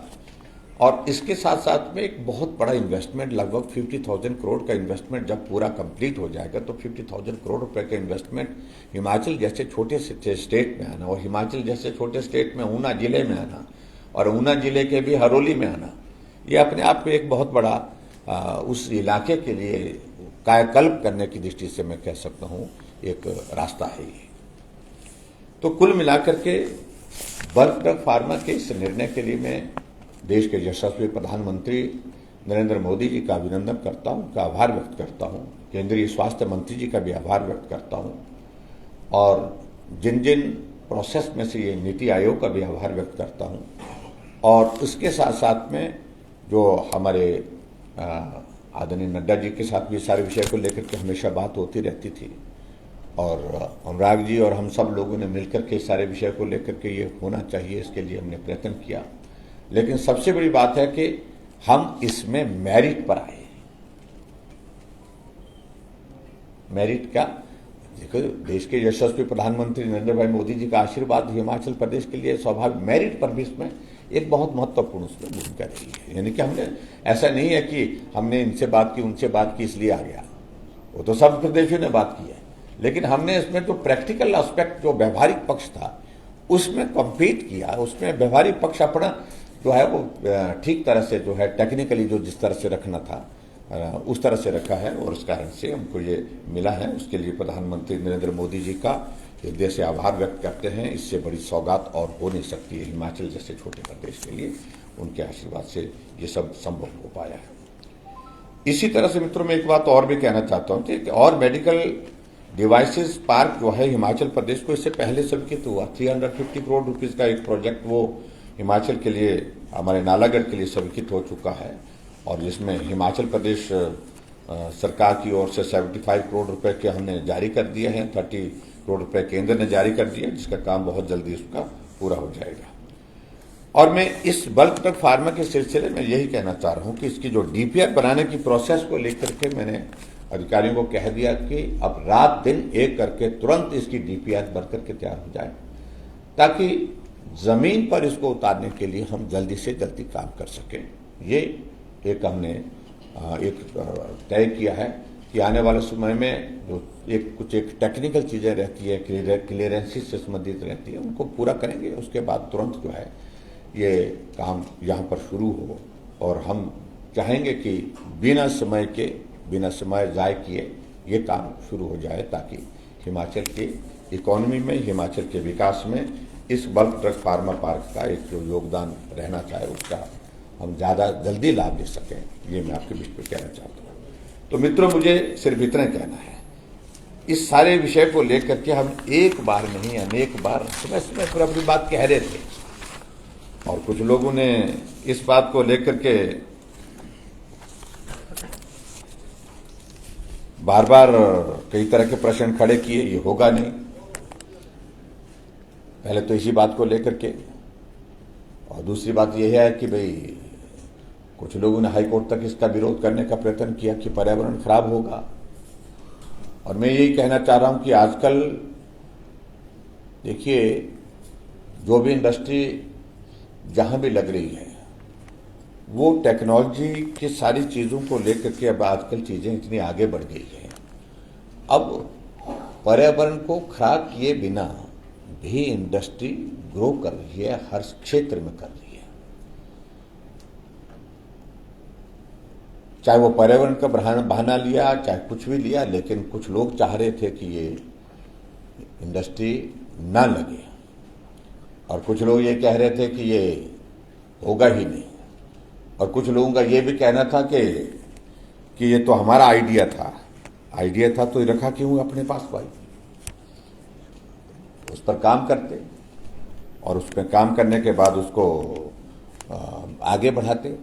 और इसके साथ साथ में एक बहुत बड़ा इन्वेस्टमेंट, लगभग 50,000 करोड़ का इन्वेस्टमेंट जब पूरा कंप्लीट हो जाएगा, तो 50,000 करोड़ रुपए का इन्वेस्टमेंट हिमाचल जैसे छोटे से स्टेट में आना, और हिमाचल जैसे छोटे स्टेट में ऊना जिले में आना, और ऊना जिले के भी हरोली में आना, ये अपने आप में एक बहुत बड़ा उस इलाके के लिए कायाकल्प करने की दृष्टि से मैं कह सकता हूं एक रास्ता है ये। तो कुल मिलाकर के बल्क ड्रग फार्मा के इस निर्णय के लिए मैं देश के यशस्वी प्रधानमंत्री नरेंद्र मोदी जी का अभिनंदन करता हूं, उनका आभार व्यक्त करता हूं, केंद्रीय स्वास्थ्य मंत्री जी का भी आभार व्यक्त करता हूं, और जिन जिन प्रोसेस में से ये नीति आयोग का भी आभार व्यक्त करता हूं। और उसके साथ साथ में जो हमारे आदरणीय नड्डा जी के साथ भी सारे विषय को लेकर के हमेशा बात होती रहती थी, और अनुराग जी और हम सब लोगों ने मिलकर के सारे विषय को लेकर के ये होना चाहिए, इसके लिए हमने प्रयत्न किया। लेकिन सबसे बड़ी बात है कि हम इसमें मेरिट पर आए। मेरिट क्या, देखो देश के यशस्वी प्रधानमंत्री नरेंद्र भाई मोदी जी का आशीर्वाद हिमाचल प्रदेश के लिए स्वाभाविक, मेरिट पर भी इसमें एक बहुत महत्वपूर्ण उसमें भूमिका रही है। यानी कि हमने ऐसा नहीं है कि हमने इनसे बात की उनसे बात की इसलिए आ गया, वो तो सब प्रदेशों ने बात की है, लेकिन हमने इसमें जो प्रैक्टिकल एस्पेक्ट जो व्यवहारिक पक्ष था उसमें कम्पीट किया, उसमें व्यवहारिक पक्ष अपना जो है वो ठीक तरह से जो है टेक्निकली जो जिस तरह से रखना था उस तरह से रखा है, और उस कारण से हमको ये मिला है। उसके लिए प्रधानमंत्री नरेंद्र मोदी जी का हृदय से आभार व्यक्त करते हैं। इससे बड़ी सौगात और हो नहीं सकती है हिमाचल जैसे छोटे प्रदेश के लिए, उनके आशीर्वाद से ये सब संभव हो पाया है। इसी तरह से मित्रों में एक बात और भी कहना चाहता हूं कि और मेडिकल डिवाइसेस पार्क जो है हिमाचल प्रदेश को इससे पहले स्वीकृत हुआ। 350 करोड़ रुपीज का एक प्रोजेक्ट वो हिमाचल के लिए, हमारे नालागढ़ के लिए स्वीकृत हो चुका है, और जिसमें हिमाचल प्रदेश सरकार की ओर से 75 करोड़ रुपए के हमने जारी कर दिए हैं, 30 करोड़ रुपए केंद्र ने जारी कर दिए, जिसका काम बहुत जल्दी उसका पूरा हो जाएगा। और मैं इस बल्क ड्रग फार्मा के सिलसिले में यही कहना चाह रहा हूं कि इसकी जो डीपीआर बनाने की प्रोसेस को लेकर के मैंने अधिकारियों को कह दिया कि अब रात दिन एक करके तुरंत इसकी डीपीआर बनकर के तैयार हो जाए, ताकि जमीन पर इसको उतारने के लिए हम जल्दी से जल्दी काम कर सकें। ये एक हमने एक तय किया है कि आने वाले समय में जो कुछ टेक्निकल चीजें रहती है, क्लियरेंसेस से संबंधित रहती है, उनको पूरा करेंगे। उसके बाद तुरंत जो है ये काम यहाँ पर शुरू हो, और हम चाहेंगे कि बिना समय ज़ाय किए ये काम शुरू हो जाए, ताकि हिमाचल की इकोनॉमी में, हिमाचल के विकास में इस बल्क ड्रग फार्मा पार्क का एक जो योगदान रहना चाहे उसका हम ज़्यादा जल्दी लाभ ले सकें। ये मैं आपके बीच में कहना चाहता हूँ। तो मित्रों, मुझे सिर्फ इतना कहना है, इस सारे विषय को लेकर के हम एक बार नहीं अनेक बार समय समय पर अपनी बात कह रहे थे, और कुछ लोगों ने इस बात को लेकर के बार बार कई तरह के प्रश्न खड़े किए, ये होगा नहीं। पहले तो इसी बात को लेकर के, और दूसरी बात यह है कि भाई कुछ लोगों ने हाईकोर्ट तक इसका विरोध करने का प्रयत्न किया कि पर्यावरण खराब होगा। और मैं यही कहना चाह रहा हूं कि आजकल देखिए, जो भी इंडस्ट्री जहां भी लग रही है, वो टेक्नोलॉजी की सारी चीजों को लेकर के अब आजकल चीजें इतनी आगे बढ़ गई है। अब पर्यावरण को खराब किए बिना भी इंडस्ट्री ग्रो कर रही है, हर क्षेत्र में कर रही है। चाहे वो पर्यावरण का बहाना लिया, चाहे कुछ भी लिया, लेकिन कुछ लोग चाह रहे थे कि ये इंडस्ट्री ना लगे, और कुछ लोग ये कह रहे थे कि ये होगा ही नहीं, और कुछ लोगों का ये भी कहना था कि ये तो हमारा आइडिया था तो रखा क्यों अपने पास भाई। उस पर काम करते, और उस पर काम करने के बाद उसको आगे बढ़ाते।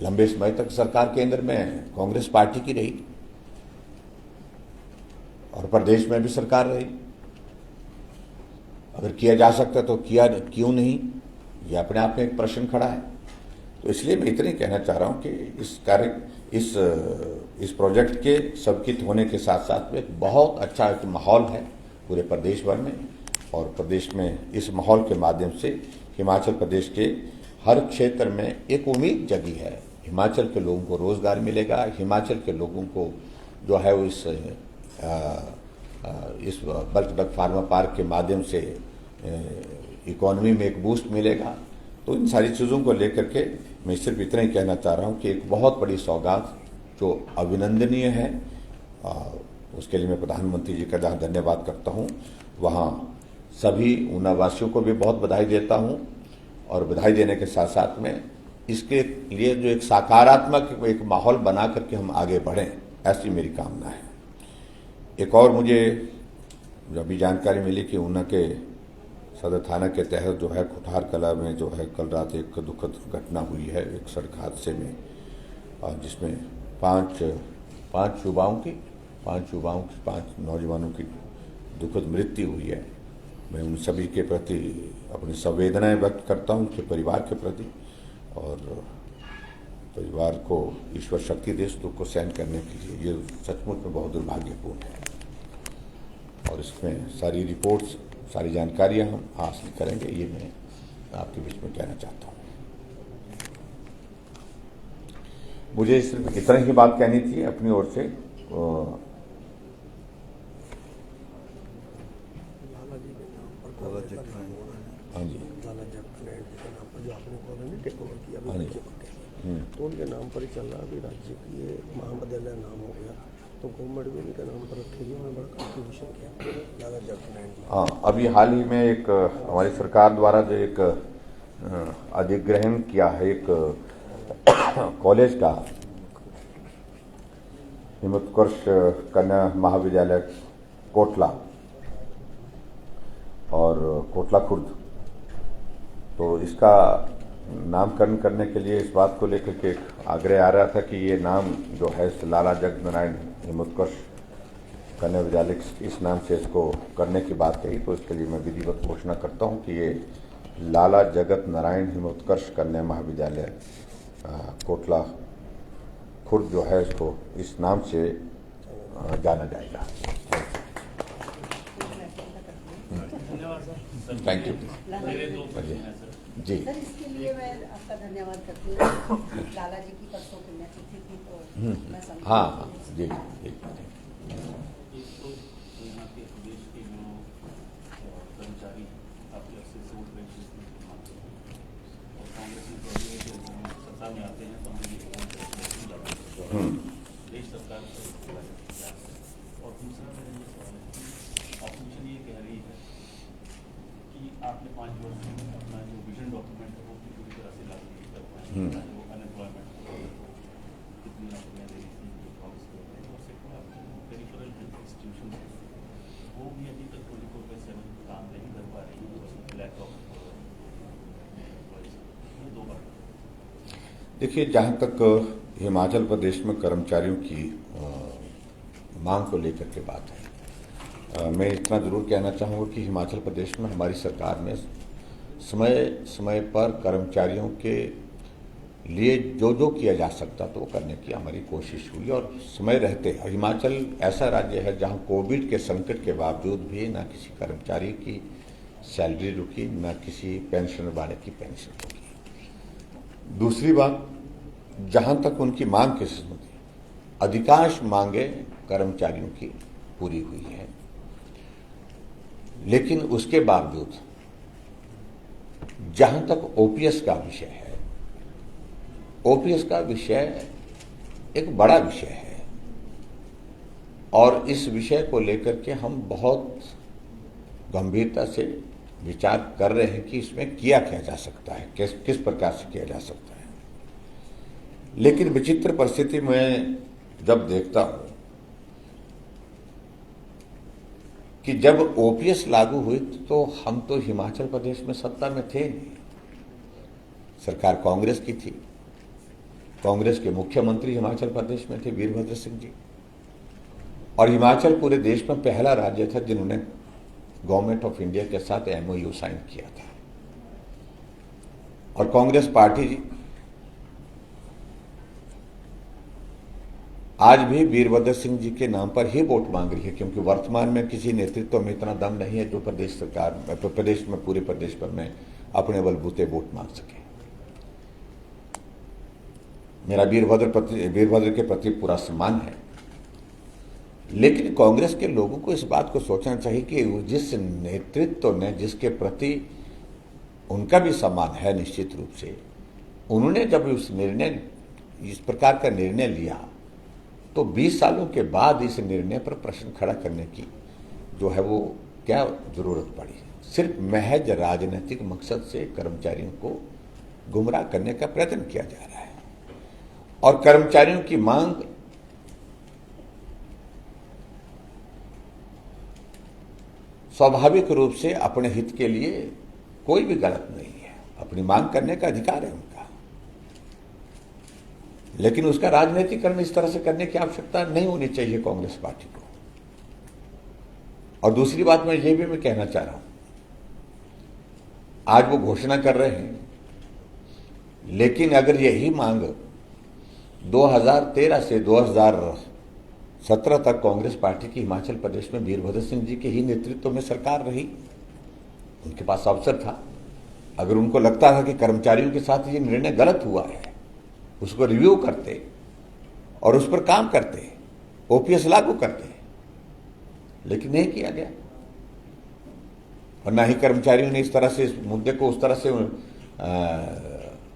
लंबे समय तक सरकार केंद्र में कांग्रेस पार्टी की रही, और प्रदेश में भी सरकार रही। अगर किया जा सकता तो किया, क्यों नहीं, ये अपने आप में एक प्रश्न खड़ा है। तो इसलिए मैं इतना ही कहना चाह रहा हूं कि इस प्रोजेक्ट के सबकित होने के साथ साथ में एक बहुत अच्छा एक माहौल है पूरे प्रदेश भर में, और प्रदेश में इस माहौल के माध्यम से हिमाचल प्रदेश के हर क्षेत्र में एक उम्मीद जगी है। हिमाचल के लोगों को रोजगार मिलेगा, हिमाचल के लोगों को जो है वो इस बल्क ड्रग फार्मा पार्क के माध्यम से इकोनॉमी में एक बूस्ट मिलेगा। तो इन सारी चीज़ों को लेकर के मैं सिर्फ इतना ही कहना चाह रहा हूँ कि एक बहुत बड़ी सौगात जो अभिनंदनीय है, उसके लिए मैं प्रधानमंत्री जी का जहाँ धन्यवाद करता हूँ, वहाँ सभी ऊनावासियों को भी बहुत बधाई देता हूँ। और बधाई देने के साथ साथ में इसके लिए जो एक सकारात्मक एक माहौल बना करके हम आगे बढ़ें, ऐसी मेरी कामना है। एक और मुझे अभी जानकारी मिली कि ऊना के सदर थाना के तहत जो है कुठार कला में जो है कल रात एक दुखद घटना हुई है एक सड़क हादसे में, जिसमें पांच नौजवानों की दुखद मृत्यु हुई है। मैं उन सभी के प्रति अपनी संवेदनाएं व्यक्त करता हूं, उनके परिवार के प्रति, और परिवार को ईश्वर शक्ति दे दुख को सहन करने के लिए। ये सचमुच में बहुत दुर्भाग्यपूर्ण है, और इसमें सारी रिपोर्ट्स, सारी जानकारियां हम हासिल करेंगे, ये मैं आपके बीच में कहना चाहता हूं। मुझे सिर्फ इतना ही बात कहनी थी अपनी ओर से। हाँ जी, तो उनके नाम पर ही चल रहा है। अभी राज्य की ये महाविद्यालय नाम हो गया, तो गवर्नमेंट भी उनके नाम पर रखेगी। उन्होंने बड़ा कंट्रीब्यूशन किया लाला जगत। हाँ, अभी हाल ही में एक हमारी सरकार द्वारा जो एक अधिग्रहण किया है एक कॉलेज का, हिमोत्कर्ष कन्या महाविद्यालय कोटला और कोटला खुर्द, तो इसका नामकरण करने के लिए इस बात को लेकर के आग्रह आ रहा था कि ये नाम जो है लाला जगत नारायण हिमोत्कर्ष कन्या विद्यालय इस नाम से इसको करने की बात कही। तो इसके लिए मैं विधिवत घोषणा करता हूं कि ये लाला जगत नारायण हिमोत्कर्ष कन्या महाविद्यालय कोटला खुर्द जो है इसको इस नाम से जाना जाएगा। Thank you ji. सर, इसके लिए मैं आपका धन्यवाद करती हूँ। लाला जी की परसों पुण्यतिथि थी तो मैं समझ हाँ जी जी। यहाँ के प्रदेश के जो कर्मचारी काफी अरसे से वोट बैंक और कांग्रेस में तो अभी जब सत्ता में आते हैं तो हम देश सरकार और दूसरा मेरा ये सवाल है, ऑपोजिशन ये कह रही है कि आपने 5 वर्ष में अपना जो विजन डॉक्यूमेंट है वो पूरी तरह से लागू नहीं कर पाए, वो अनएम्प्लॉयमेंट कितनी नौकरियाँ दे रही थी प्रॉमिस कर रहे हैं, और सेकंड पेरिफेरल हेल्थ इंस्टीट्यूशन वो भी अभी तक 24/7 काम नहीं कर पा रही है, लैक ऑफ एम्प्लॉइज। ये 2 बात। देखिए, जहाँ तक हिमाचल प्रदेश में कर्मचारियों की मांग को लेकर के बात है, मैं इतना जरूर कहना चाहूँगा कि हिमाचल प्रदेश में हमारी सरकार ने समय समय पर कर्मचारियों के लिए जो जो किया जा सकता तो वो करने की हमारी कोशिश हुई, और समय रहते हिमाचल ऐसा राज्य है जहाँ कोविड के संकट के बावजूद भी न किसी कर्मचारी की सैलरी रुकी, न किसी पेंशन वाले की पेंशन रुकी। दूसरी बात, जहाँ तक उनकी मांग की संबंधी अधिकांश मांगे कर्मचारियों की पूरी हुई है, लेकिन उसके बावजूद जहां तक ओपीएस का विषय है, ओपीएस का विषय एक बड़ा विषय है और इस विषय को लेकर के हम बहुत गंभीरता से विचार कर रहे हैं कि इसमें किया जा सकता है, किस प्रकार से किया जा सकता है। लेकिन विचित्र परिस्थिति में जब देखता हूं कि जब ओपीएस लागू हुई तो हम तो हिमाचल प्रदेश में सत्ता में थे नहीं, सरकार कांग्रेस की थी, कांग्रेस के मुख्यमंत्री हिमाचल प्रदेश में थे वीरभद्र सिंह जी, और हिमाचल पूरे देश में पहला राज्य था जिन्होंने गवर्नमेंट ऑफ इंडिया के साथ एमओयू साइन किया था। और कांग्रेस पार्टी जी आज भी वीरभद्र सिंह जी के नाम पर ही वोट मांग रही है, क्योंकि वर्तमान में किसी नेतृत्व में इतना दम नहीं है जो प्रदेश में पूरे प्रदेश पर में अपने बलबूते वोट मांग सके। मेरा वीरभद्र के प्रति पूरा सम्मान है, लेकिन कांग्रेस के लोगों को इस बात को सोचना चाहिए कि जिस नेतृत्व ने, जिसके प्रति उनका भी सम्मान है निश्चित रूप से, उन्होंने जब इस प्रकार का निर्णय लिया तो 20 सालों के बाद इस निर्णय पर प्रश्न खड़ा करने की जो है वो क्या जरूरत पड़ी। सिर्फ महज राजनीतिक मकसद से कर्मचारियों को गुमराह करने का प्रयत्न किया जा रहा है, और कर्मचारियों की मांग स्वाभाविक रूप से अपने हित के लिए कोई भी गलत नहीं है, अपनी मांग करने का अधिकार है उनका, लेकिन उसका राजनीतिकरण इस तरह से करने की आवश्यकता नहीं होनी चाहिए कांग्रेस पार्टी को। और दूसरी बात मैं ये भी कहना चाह रहा हूं, आज वो घोषणा कर रहे हैं, लेकिन अगर यही मांग 2013 से 2017 तक कांग्रेस पार्टी की हिमाचल प्रदेश में वीरभद्र सिंह जी के ही नेतृत्व में सरकार रही, उनके पास अवसर था, अगर उनको लगता था कि कर्मचारियों के साथ ये निर्णय गलत हुआ है, उसको रिव्यू करते और उस पर काम करते, ओपीएस लागू करते, लेकिन नहीं किया गया। और ना ही कर्मचारियों ने इस तरह से इस मुद्दे को उस तरह से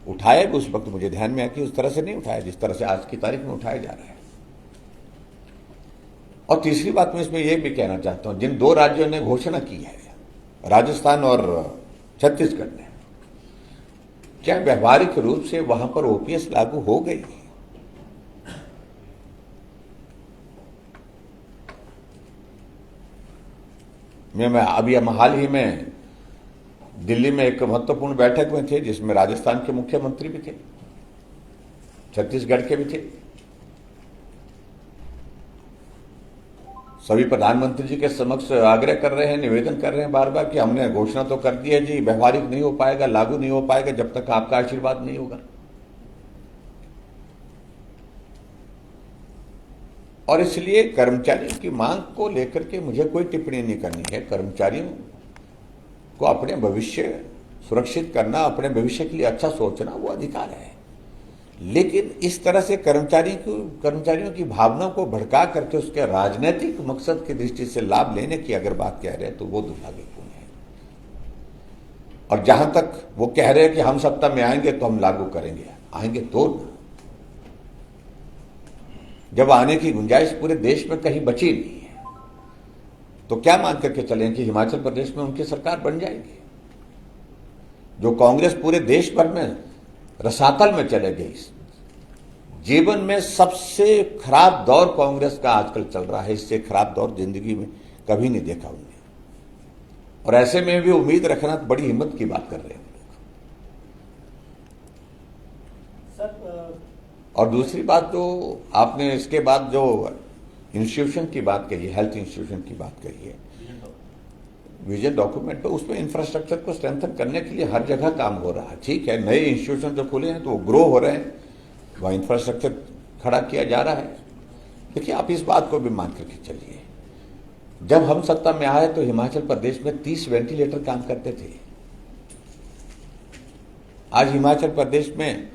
उठाया भी, उस वक्त मुझे ध्यान में आया कि उस तरह से नहीं उठाया जिस तरह से आज की तारीख में उठाया जा रहा है। और तीसरी बात मैं इसमें यह भी कहना चाहता हूं, जिन 2 राज्यों ने घोषणा की है, राजस्थान और छत्तीसगढ़ ने, क्या व्यवहारिक रूप से वहां पर ओपीएस लागू हो गई? मैं अभी हाल ही में दिल्ली में एक महत्वपूर्ण बैठक में थे जिसमें राजस्थान के मुख्यमंत्री भी थे, छत्तीसगढ़ के भी थे, सभी प्रधानमंत्री जी के समक्ष आग्रह कर रहे हैं, निवेदन कर रहे हैं बार बार कि हमने घोषणा तो कर दी है जी, व्यवहारिक नहीं हो पाएगा, लागू नहीं हो पाएगा जब तक आपका आशीर्वाद नहीं होगा। और इसलिए कर्मचारियों की मांग को लेकर के मुझे कोई टिप्पणी नहीं करनी है। कर्मचारियों को अपने भविष्य सुरक्षित करना, अपने भविष्य के लिए अच्छा सोचना वो अधिकार है, लेकिन इस तरह से कर्मचारियों की भावनाओं को भड़का करके उसके राजनीतिक मकसद की दृष्टि से लाभ लेने की अगर बात कह रहे हैं तो वो दुर्भाग्यपूर्ण है। और जहां तक वो कह रहे हैं कि हम सत्ता में आएंगे तो हम लागू करेंगे, आएंगे तो ना, जब आने की गुंजाइश पूरे देश में कहीं बची नहीं है तो क्या मान करके चलें कि हिमाचल प्रदेश में उनकी सरकार बन जाएगी। जो कांग्रेस पूरे देश भर में रसातल में चले गई, जीवन में सबसे खराब दौर कांग्रेस का आजकल चल रहा है, इससे खराब दौर जिंदगी में कभी नहीं देखा उन्होंने। और ऐसे में भी उम्मीद रखना तो बड़ी हिम्मत की बात कर रहे हैं सर। और दूसरी बात जो आपने इसके बाद जो इंस्टीट्यूशन की बात कही है, हेल्थ इंस्टीट्यूशन की बात कही है, विजन डॉक्यूमेंट, तो उसमें इंफ्रास्ट्रक्चर को स्ट्रेंथन करने के लिए हर जगह काम हो रहा है। ठीक है, नए इंस्टीट्यूशन जो खुले हैं तो वो ग्रो हो रहे हैं, वह इंफ्रास्ट्रक्चर खड़ा किया जा रहा है। देखिए, आप इस बात को भी मान करके चलिए, जब हम सत्ता में आए तो हिमाचल प्रदेश में 30 वेंटिलेटर काम करते थे। आज हिमाचल प्रदेश में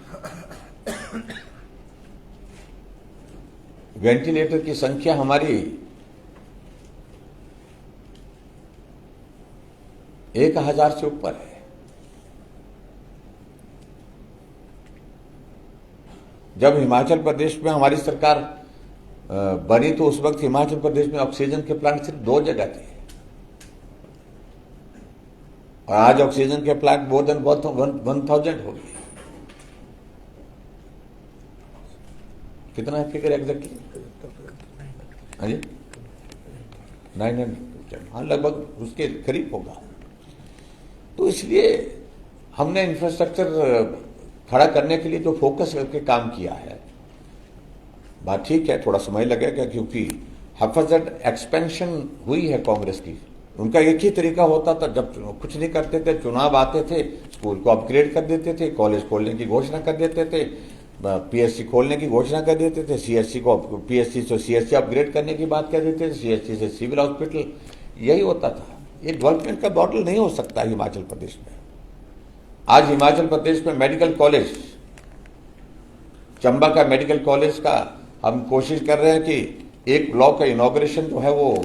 वेंटिलेटर की संख्या हमारी 1000 से ऊपर है। जब हिमाचल प्रदेश में हमारी सरकार बनी तो उस वक्त हिमाचल प्रदेश में ऑक्सीजन के प्लांट सिर्फ 2 जगह थे, और आज ऑक्सीजन के प्लांट मोर देन 1000 हो गए। कितना है फिगर एग्जैक्टली? हाँ जी, 900, हाँ लगभग उसके करीब होगा। तो इसलिए हमने इंफ्रास्ट्रक्चर खड़ा करने के लिए जो फोकस करके काम किया है, बात ठीक है, थोड़ा समय लगेगा क्योंकि हफजत एक्सपेंशन हुई है कांग्रेस की। उनका एक ही तरीका होता था, जब कुछ नहीं करते थे, चुनाव आते थे, स्कूल को अपग्रेड कर देते थे, कॉलेज खोलने की घोषणा कर देते थे, पीएससी खोलने की घोषणा कर देते थे, सीएससी को पीएससी से सीएससी अपग्रेड करने की बात कर देते थे, सीएससी से सिविल हॉस्पिटल, यही होता था। ये डेवलपमेंट का मॉडल नहीं हो सकता हिमाचल प्रदेश में। आज हिमाचल प्रदेश में मेडिकल कॉलेज, चंबा का मेडिकल कॉलेज का हम कोशिश कर रहे हैं कि एक ब्लॉक का इनॉग्रेशन जो है वो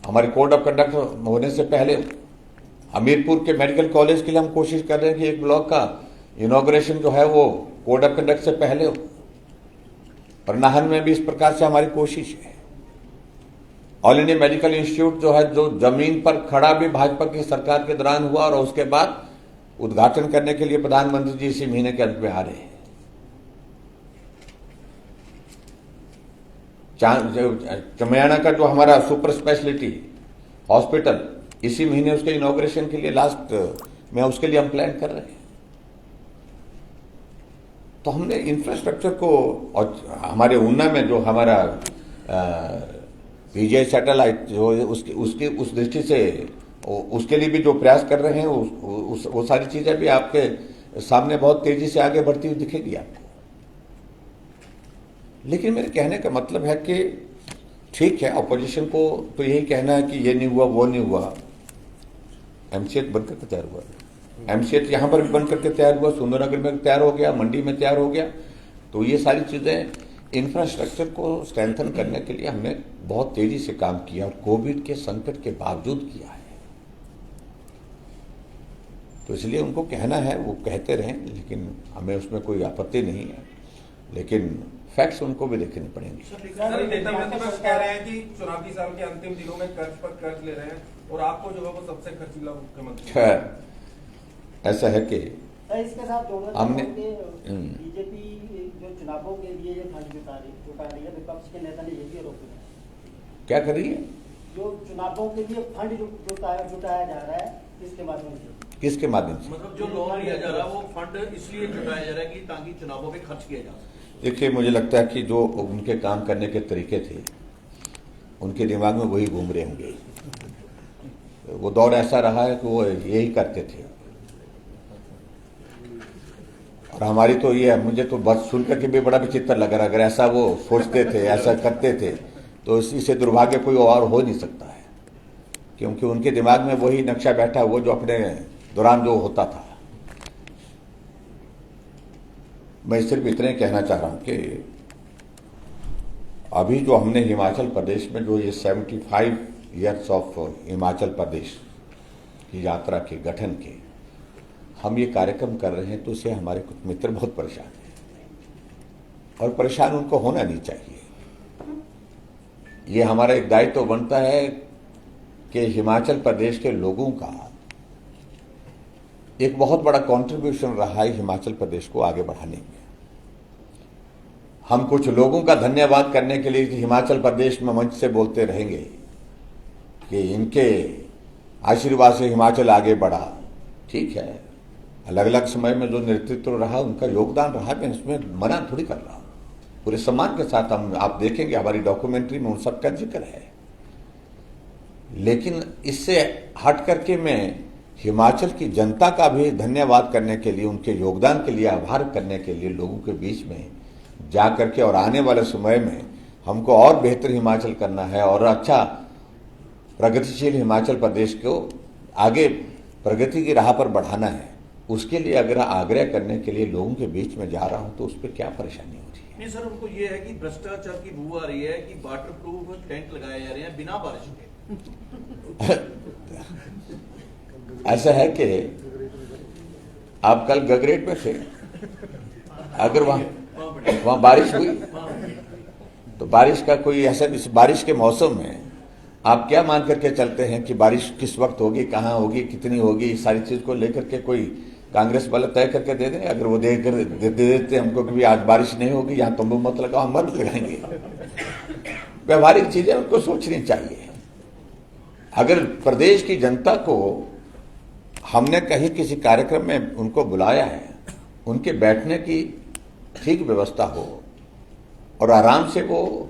हमारे कोड ऑफ कंडक्ट होने से पहले, हमीरपुर के मेडिकल कॉलेज के लिए हम कोशिश कर रहे हैं कि एक ब्लॉक का इनॉग्रेशन जो है वो कोड ऑफ कंडक्ट से पहले हो, और नाहन में भी इस प्रकार से हमारी कोशिश है। ऑल इंडिया मेडिकल इंस्टीट्यूट जो है, जो जमीन पर खड़ा भी भाजपा की सरकार के दौरान हुआ, और उसके बाद उद्घाटन करने के लिए प्रधानमंत्री जी इसी महीने के अंत में आ रहे हैं। चमयाना का जो हमारा सुपर स्पेशलिटी हॉस्पिटल, इसी महीने उसके इनॉग्रेशन के लिए लास्ट में उसके लिए हम प्लान कर रहे हैं। तो हमने इंफ्रास्ट्रक्चर को, और हमारे ऊना में जो हमारा विजय सैटेलाइट जो उसकी उस दृष्टि से उसके लिए भी जो प्रयास कर रहे हैं, वो सारी चीजें भी आपके सामने बहुत तेजी से आगे बढ़ती हुई दिखेगी आपको। लेकिन मेरे कहने का मतलब है कि ठीक है, अपोजिशन को तो यही कहना है कि ये नहीं हुआ, वो नहीं हुआ। एमसीएच बनकर के तैयार हुआ, एमसीएच यहां पर भी बनकर के तैयार हुआ, सुंदरनगर में तैयार हो गया, मंडी में तैयार हो गया। तो ये सारी चीजें इंफ्रास्ट्रक्चर को स्ट्रेंथन करने के लिए हमने बहुत तेजी से काम किया, और कोविड के संकट के बावजूद किया है। तो इसलिए उनको कहना है वो कहते रहें, लेकिन हमें उसमें कोई आपत्ति नहीं है, लेकिन फैक्ट्स उनको भी देखने पड़ेंगे। सर, नेता प्रतिपक्ष कह रहे हैं कि चुनावी साल के अंतिम दिनों में कर्ज पर कर्ज ले रहे हैं, और आपको जो है वो सबसे खर्चीला मुख्यमंत्री। ऐसा है कि इसके साथ हमने बीजेपी जो चुनावों के लिए ये फंड जुटा रही है, विपक्ष के नेता ने ये भी आरोप लगाया। क्या कर रही है? जो चुनावों के लिए फंड जुटाया जा रहा है, किसके माध्यम से? किसके माध्यम से? मतलब जो लोन लिया जा रहा है वो फंड इसलिए जुटाया जा रहा है कि ताकि चुनावों में खर्च किया जा सके। देखिए, मुझे लगता है कि जो उनके काम करने के तरीके थे उनके दिमाग में वही घूम रहे होंगे। वो दौर ऐसा रहा है कि वो यही करते थे। और हमारी तो ये है, मुझे तो बस सुन करके भी बड़ा विचित्र लग रहा है। अगर ऐसा वो सोचते थे, ऐसा करते थे, तो इसी से दुर्भाग्य कोई और हो नहीं सकता है, क्योंकि उनके दिमाग में वही नक्शा बैठा हुआ जो अपने दौरान जो होता था। मैं सिर्फ इतने कहना चाह रहा हूं कि अभी जो हमने हिमाचल प्रदेश में जो ये 75 ईयर्स ऑफ हिमाचल प्रदेश की यात्रा के गठन के हम ये कार्यक्रम कर रहे हैं, तो इससे हमारे कुछ मित्र बहुत परेशान हैं, और परेशान उनको होना नहीं चाहिए। ये हमारा एक दायित्व बनता है कि हिमाचल प्रदेश के लोगों का एक बहुत बड़ा कंट्रीब्यूशन रहा है हिमाचल प्रदेश को आगे बढ़ाने में। हम कुछ लोगों का धन्यवाद करने के लिए हिमाचल प्रदेश में मंच से बोलते रहेंगे कि इनके आशीर्वाद से हिमाचल आगे बढ़ा। ठीक है, अलग अलग समय में जो नेतृत्व रहा उनका योगदान रहा, मैं इसमें मना थोड़ी कर रहा हूं। पूरे सम्मान के साथ हम, आप देखेंगे हमारी डॉक्यूमेंट्री में उन सबका जिक्र है। लेकिन इससे हट करके मैं हिमाचल की जनता का भी धन्यवाद करने के लिए, उनके योगदान के लिए आभार करने के लिए लोगों के बीच में जा करके, और आने वाले समय में हमको और बेहतर हिमाचल करना है और अच्छा प्रगतिशील हिमाचल प्रदेश को आगे प्रगति की राह पर बढ़ाना है। उसके लिए अगर आग्रह करने के लिए लोगों के बीच में जा रहा हूं, तो उस पर क्या परेशानी हो रही है? नहीं सर, उनको ये है कि भ्रष्टाचार की बू आ रही है कि वाटर प्रूफ टेंट लगाए जा रहे हैं बिना बारिश के। ऐसा है कि आप कल गगरेट में थे, अगर वहां बारिश हुई तो बारिश का कोई ऐसा, इस बारिश के मौसम में आप क्या मान करके चलते हैं कि बारिश किस वक्त होगी, कहां होगी, कितनी होगी, इस सारी चीज को लेकर के कोई कांग्रेस वाले तय करके दे दें? अगर वो दे देते हमको कि आज बारिश नहीं होगी, यहां तंबू मत लगाओ, हम मत लगाएंगे। व्यवहारिक चीजें उनको सोचनी चाहिए। अगर प्रदेश की जनता को हमने कहीं किसी कार्यक्रम में उनको बुलाया है, उनके बैठने की ठीक व्यवस्था हो और आराम से वो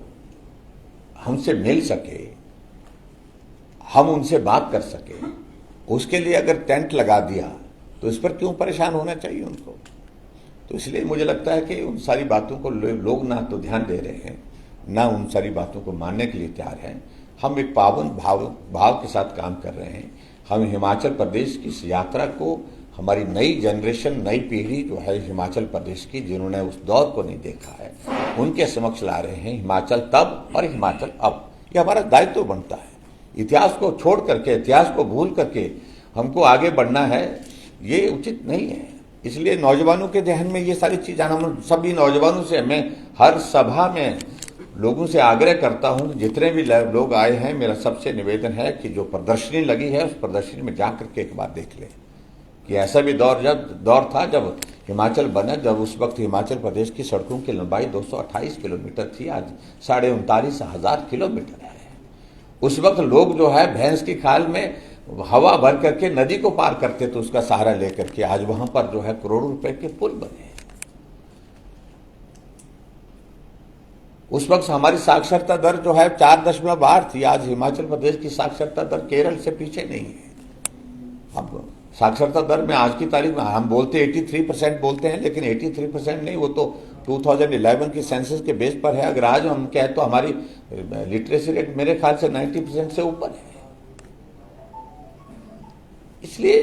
हमसे मिल सके, हम उनसे बात कर सके, उसके लिए अगर टेंट लगा दिया तो इस पर क्यों परेशान होना चाहिए उनको? तो इसलिए मुझे लगता है कि उन सारी बातों को लोग ना तो ध्यान दे रहे हैं, ना उन सारी बातों को मानने के लिए तैयार हैं। हम एक पावन भाव के साथ काम कर रहे हैं। हम हिमाचल प्रदेश की इस यात्रा को, हमारी नई जनरेशन, नई पीढ़ी जो है हिमाचल प्रदेश की, जिन्होंने उस दौर को नहीं देखा है, उनके समक्ष ला रहे हैं। हिमाचल तब और हिमाचल अब, ये हमारा दायित्व बनता है। इतिहास को छोड़ करके, इतिहास को भूल करके हमको आगे बढ़ना है, ये उचित नहीं है। इसलिए नौजवानों के ध्यान में ये सारी चीजें, हम सभी नौजवानों से, मैं हर सभा में लोगों से आग्रह करता हूं, जितने भी लोग आए हैं, मेरा सबसे निवेदन है कि जो प्रदर्शनी लगी है उस प्रदर्शनी में जाकर के एक बार देख लें कि ऐसा भी दौर था जब हिमाचल बना, जब उस वक्त हिमाचल प्रदेश की सड़कों की लंबाई 228 किलोमीटर थी, आज 39,500 किलोमीटर है। उस वक्त लोग जो है भैंस की खाल में हवा भर करके नदी को पार करते थे उसका सहारा लेकर के। आज वहां पर जो है करोड़ों रुपए के पुल बने हैं। उस वक्त हमारी साक्षरता दर जो है 4.8 थी, आज हिमाचल प्रदेश की साक्षरता दर केरल से पीछे नहीं है। अब साक्षरता दर में आज की तारीख में हम बोलते 83% बोलते हैं, लेकिन 83% नहीं, वो तो 2011 की सेंसस के बेस पर है। अगर आज हम कहें तो हमारी लिटरेसी रेट मेरे ख्याल से 90% से ऊपर है। इसलिए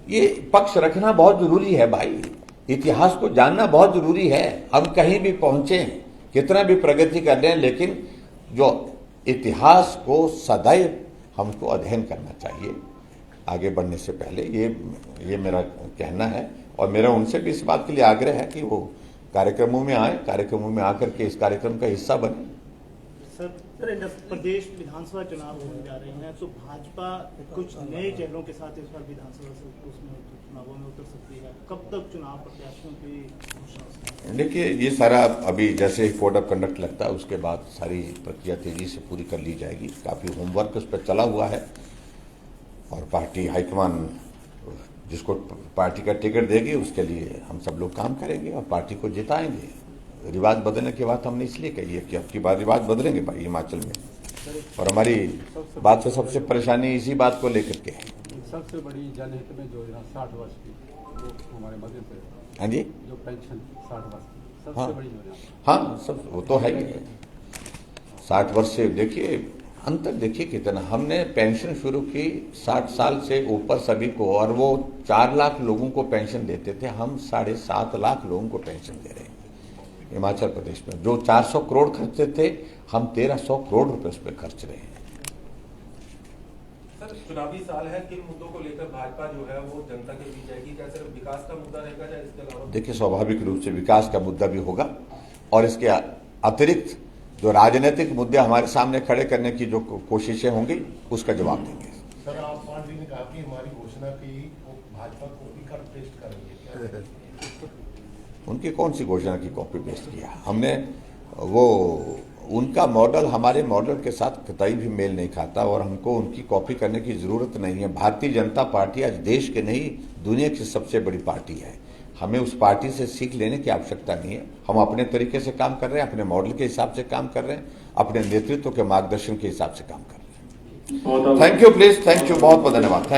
ये पक्ष रखना बहुत जरूरी है भाई, इतिहास को जानना बहुत जरूरी है। हम कहीं भी पहुंचे, कितना भी प्रगति कर लें, लेकिन जो इतिहास को सदैव हमको अध्ययन करना चाहिए आगे बढ़ने से पहले। ये मेरा कहना है, और मेरा उनसे भी इस बात के लिए आग्रह है कि वो कार्यक्रमों में आए, कार्यक्रमों में आकर के इस कार्यक्रम का हिस्सा बने। सर, प्रदेश विधानसभा चुनाव होने जा रहे हैं, तो भाजपा कुछ नए चेहरों के साथ इस बार विधानसभा चुनावों में उतर सकती है। कब तक चुनाव प्रत्याशियों की? देखिए, ये सारा अभी जैसे ही कोड ऑफ कंडक्ट लगता है उसके बाद सारी प्रक्रिया तेजी से पूरी कर ली जाएगी। काफी होमवर्क उस पर चला हुआ है, और पार्टी हाईकमान जिसको पार्टी का टिकट देगी उसके लिए हम सब लोग काम करेंगे और पार्टी को जिताएंगे। रिवाज बदलने की बात हमने इसलिए कही है कि अब की बार रिवाज बदलेंगे भाई हिमाचल में। और हमारी बात से सबसे परेशानी इसी बात को लेकर के है। सबसे बड़ी जनहित में योजना 60 वर्ष की वो हमारे मध्य प्रदेश। हाँ जी, जो पेंशन 60 वर्ष की सबसे हाँ बड़ी योजना। हाँ, सब वो तो है ही है। 60 वर्ष से देखिए अंतर, देखिए कितना हमने पेंशन शुरू की 60 साल से ऊपर सभी को, और वो 4 लाख लोगों को पेंशन देते थे, हम 7.5 लाख लोगों को पेंशन दे रहे हैं हिमाचल प्रदेश में। जो 400 करोड़ खर्चते थे, हम 1300 करोड़ रुपए उस पर खर्च रहे हैं। सर, चुनावी साल है, किन मुद्दों को लेकर भाजपा जो है वो जनता के बीच जाएगी? क्या सिर्फ विकास का मुद्दा रहेगा या इसके अलावा? देखिए, स्वाभाविक रूप से विकास का मुद्दा भी होगा, और इसके अतिरिक्त जो राजनीतिक मुद्दे हमारे सामने खड़े करने की जो कोशिशें होंगी उसका जवाब देंगे। सर, आप पार्टी ने कहा कि हमारी घोषणा की भाजपा कॉपी कर पेस्ट करेंगे, क्या उनकी कौन सी घोषणा की कॉपी पेस्ट किया हमने? वो उनका मॉडल हमारे मॉडल के साथ कतई भी मेल नहीं खाता, और हमको उनकी कॉपी करने की जरूरत नहीं है। भारतीय जनता पार्टी आज देश के नहीं दुनिया की सबसे बड़ी पार्टी है। हमें उस पार्टी से सीख लेने की आवश्यकता नहीं है। हम अपने तरीके से काम कर रहे हैं, अपने मॉडल के हिसाब से काम कर रहे हैं, अपने नेतृत्व के मार्गदर्शन के हिसाब से काम कर रहे हैं। Thank you please, thank you, बहुत बहुत धन्यवाद, थैंक यू।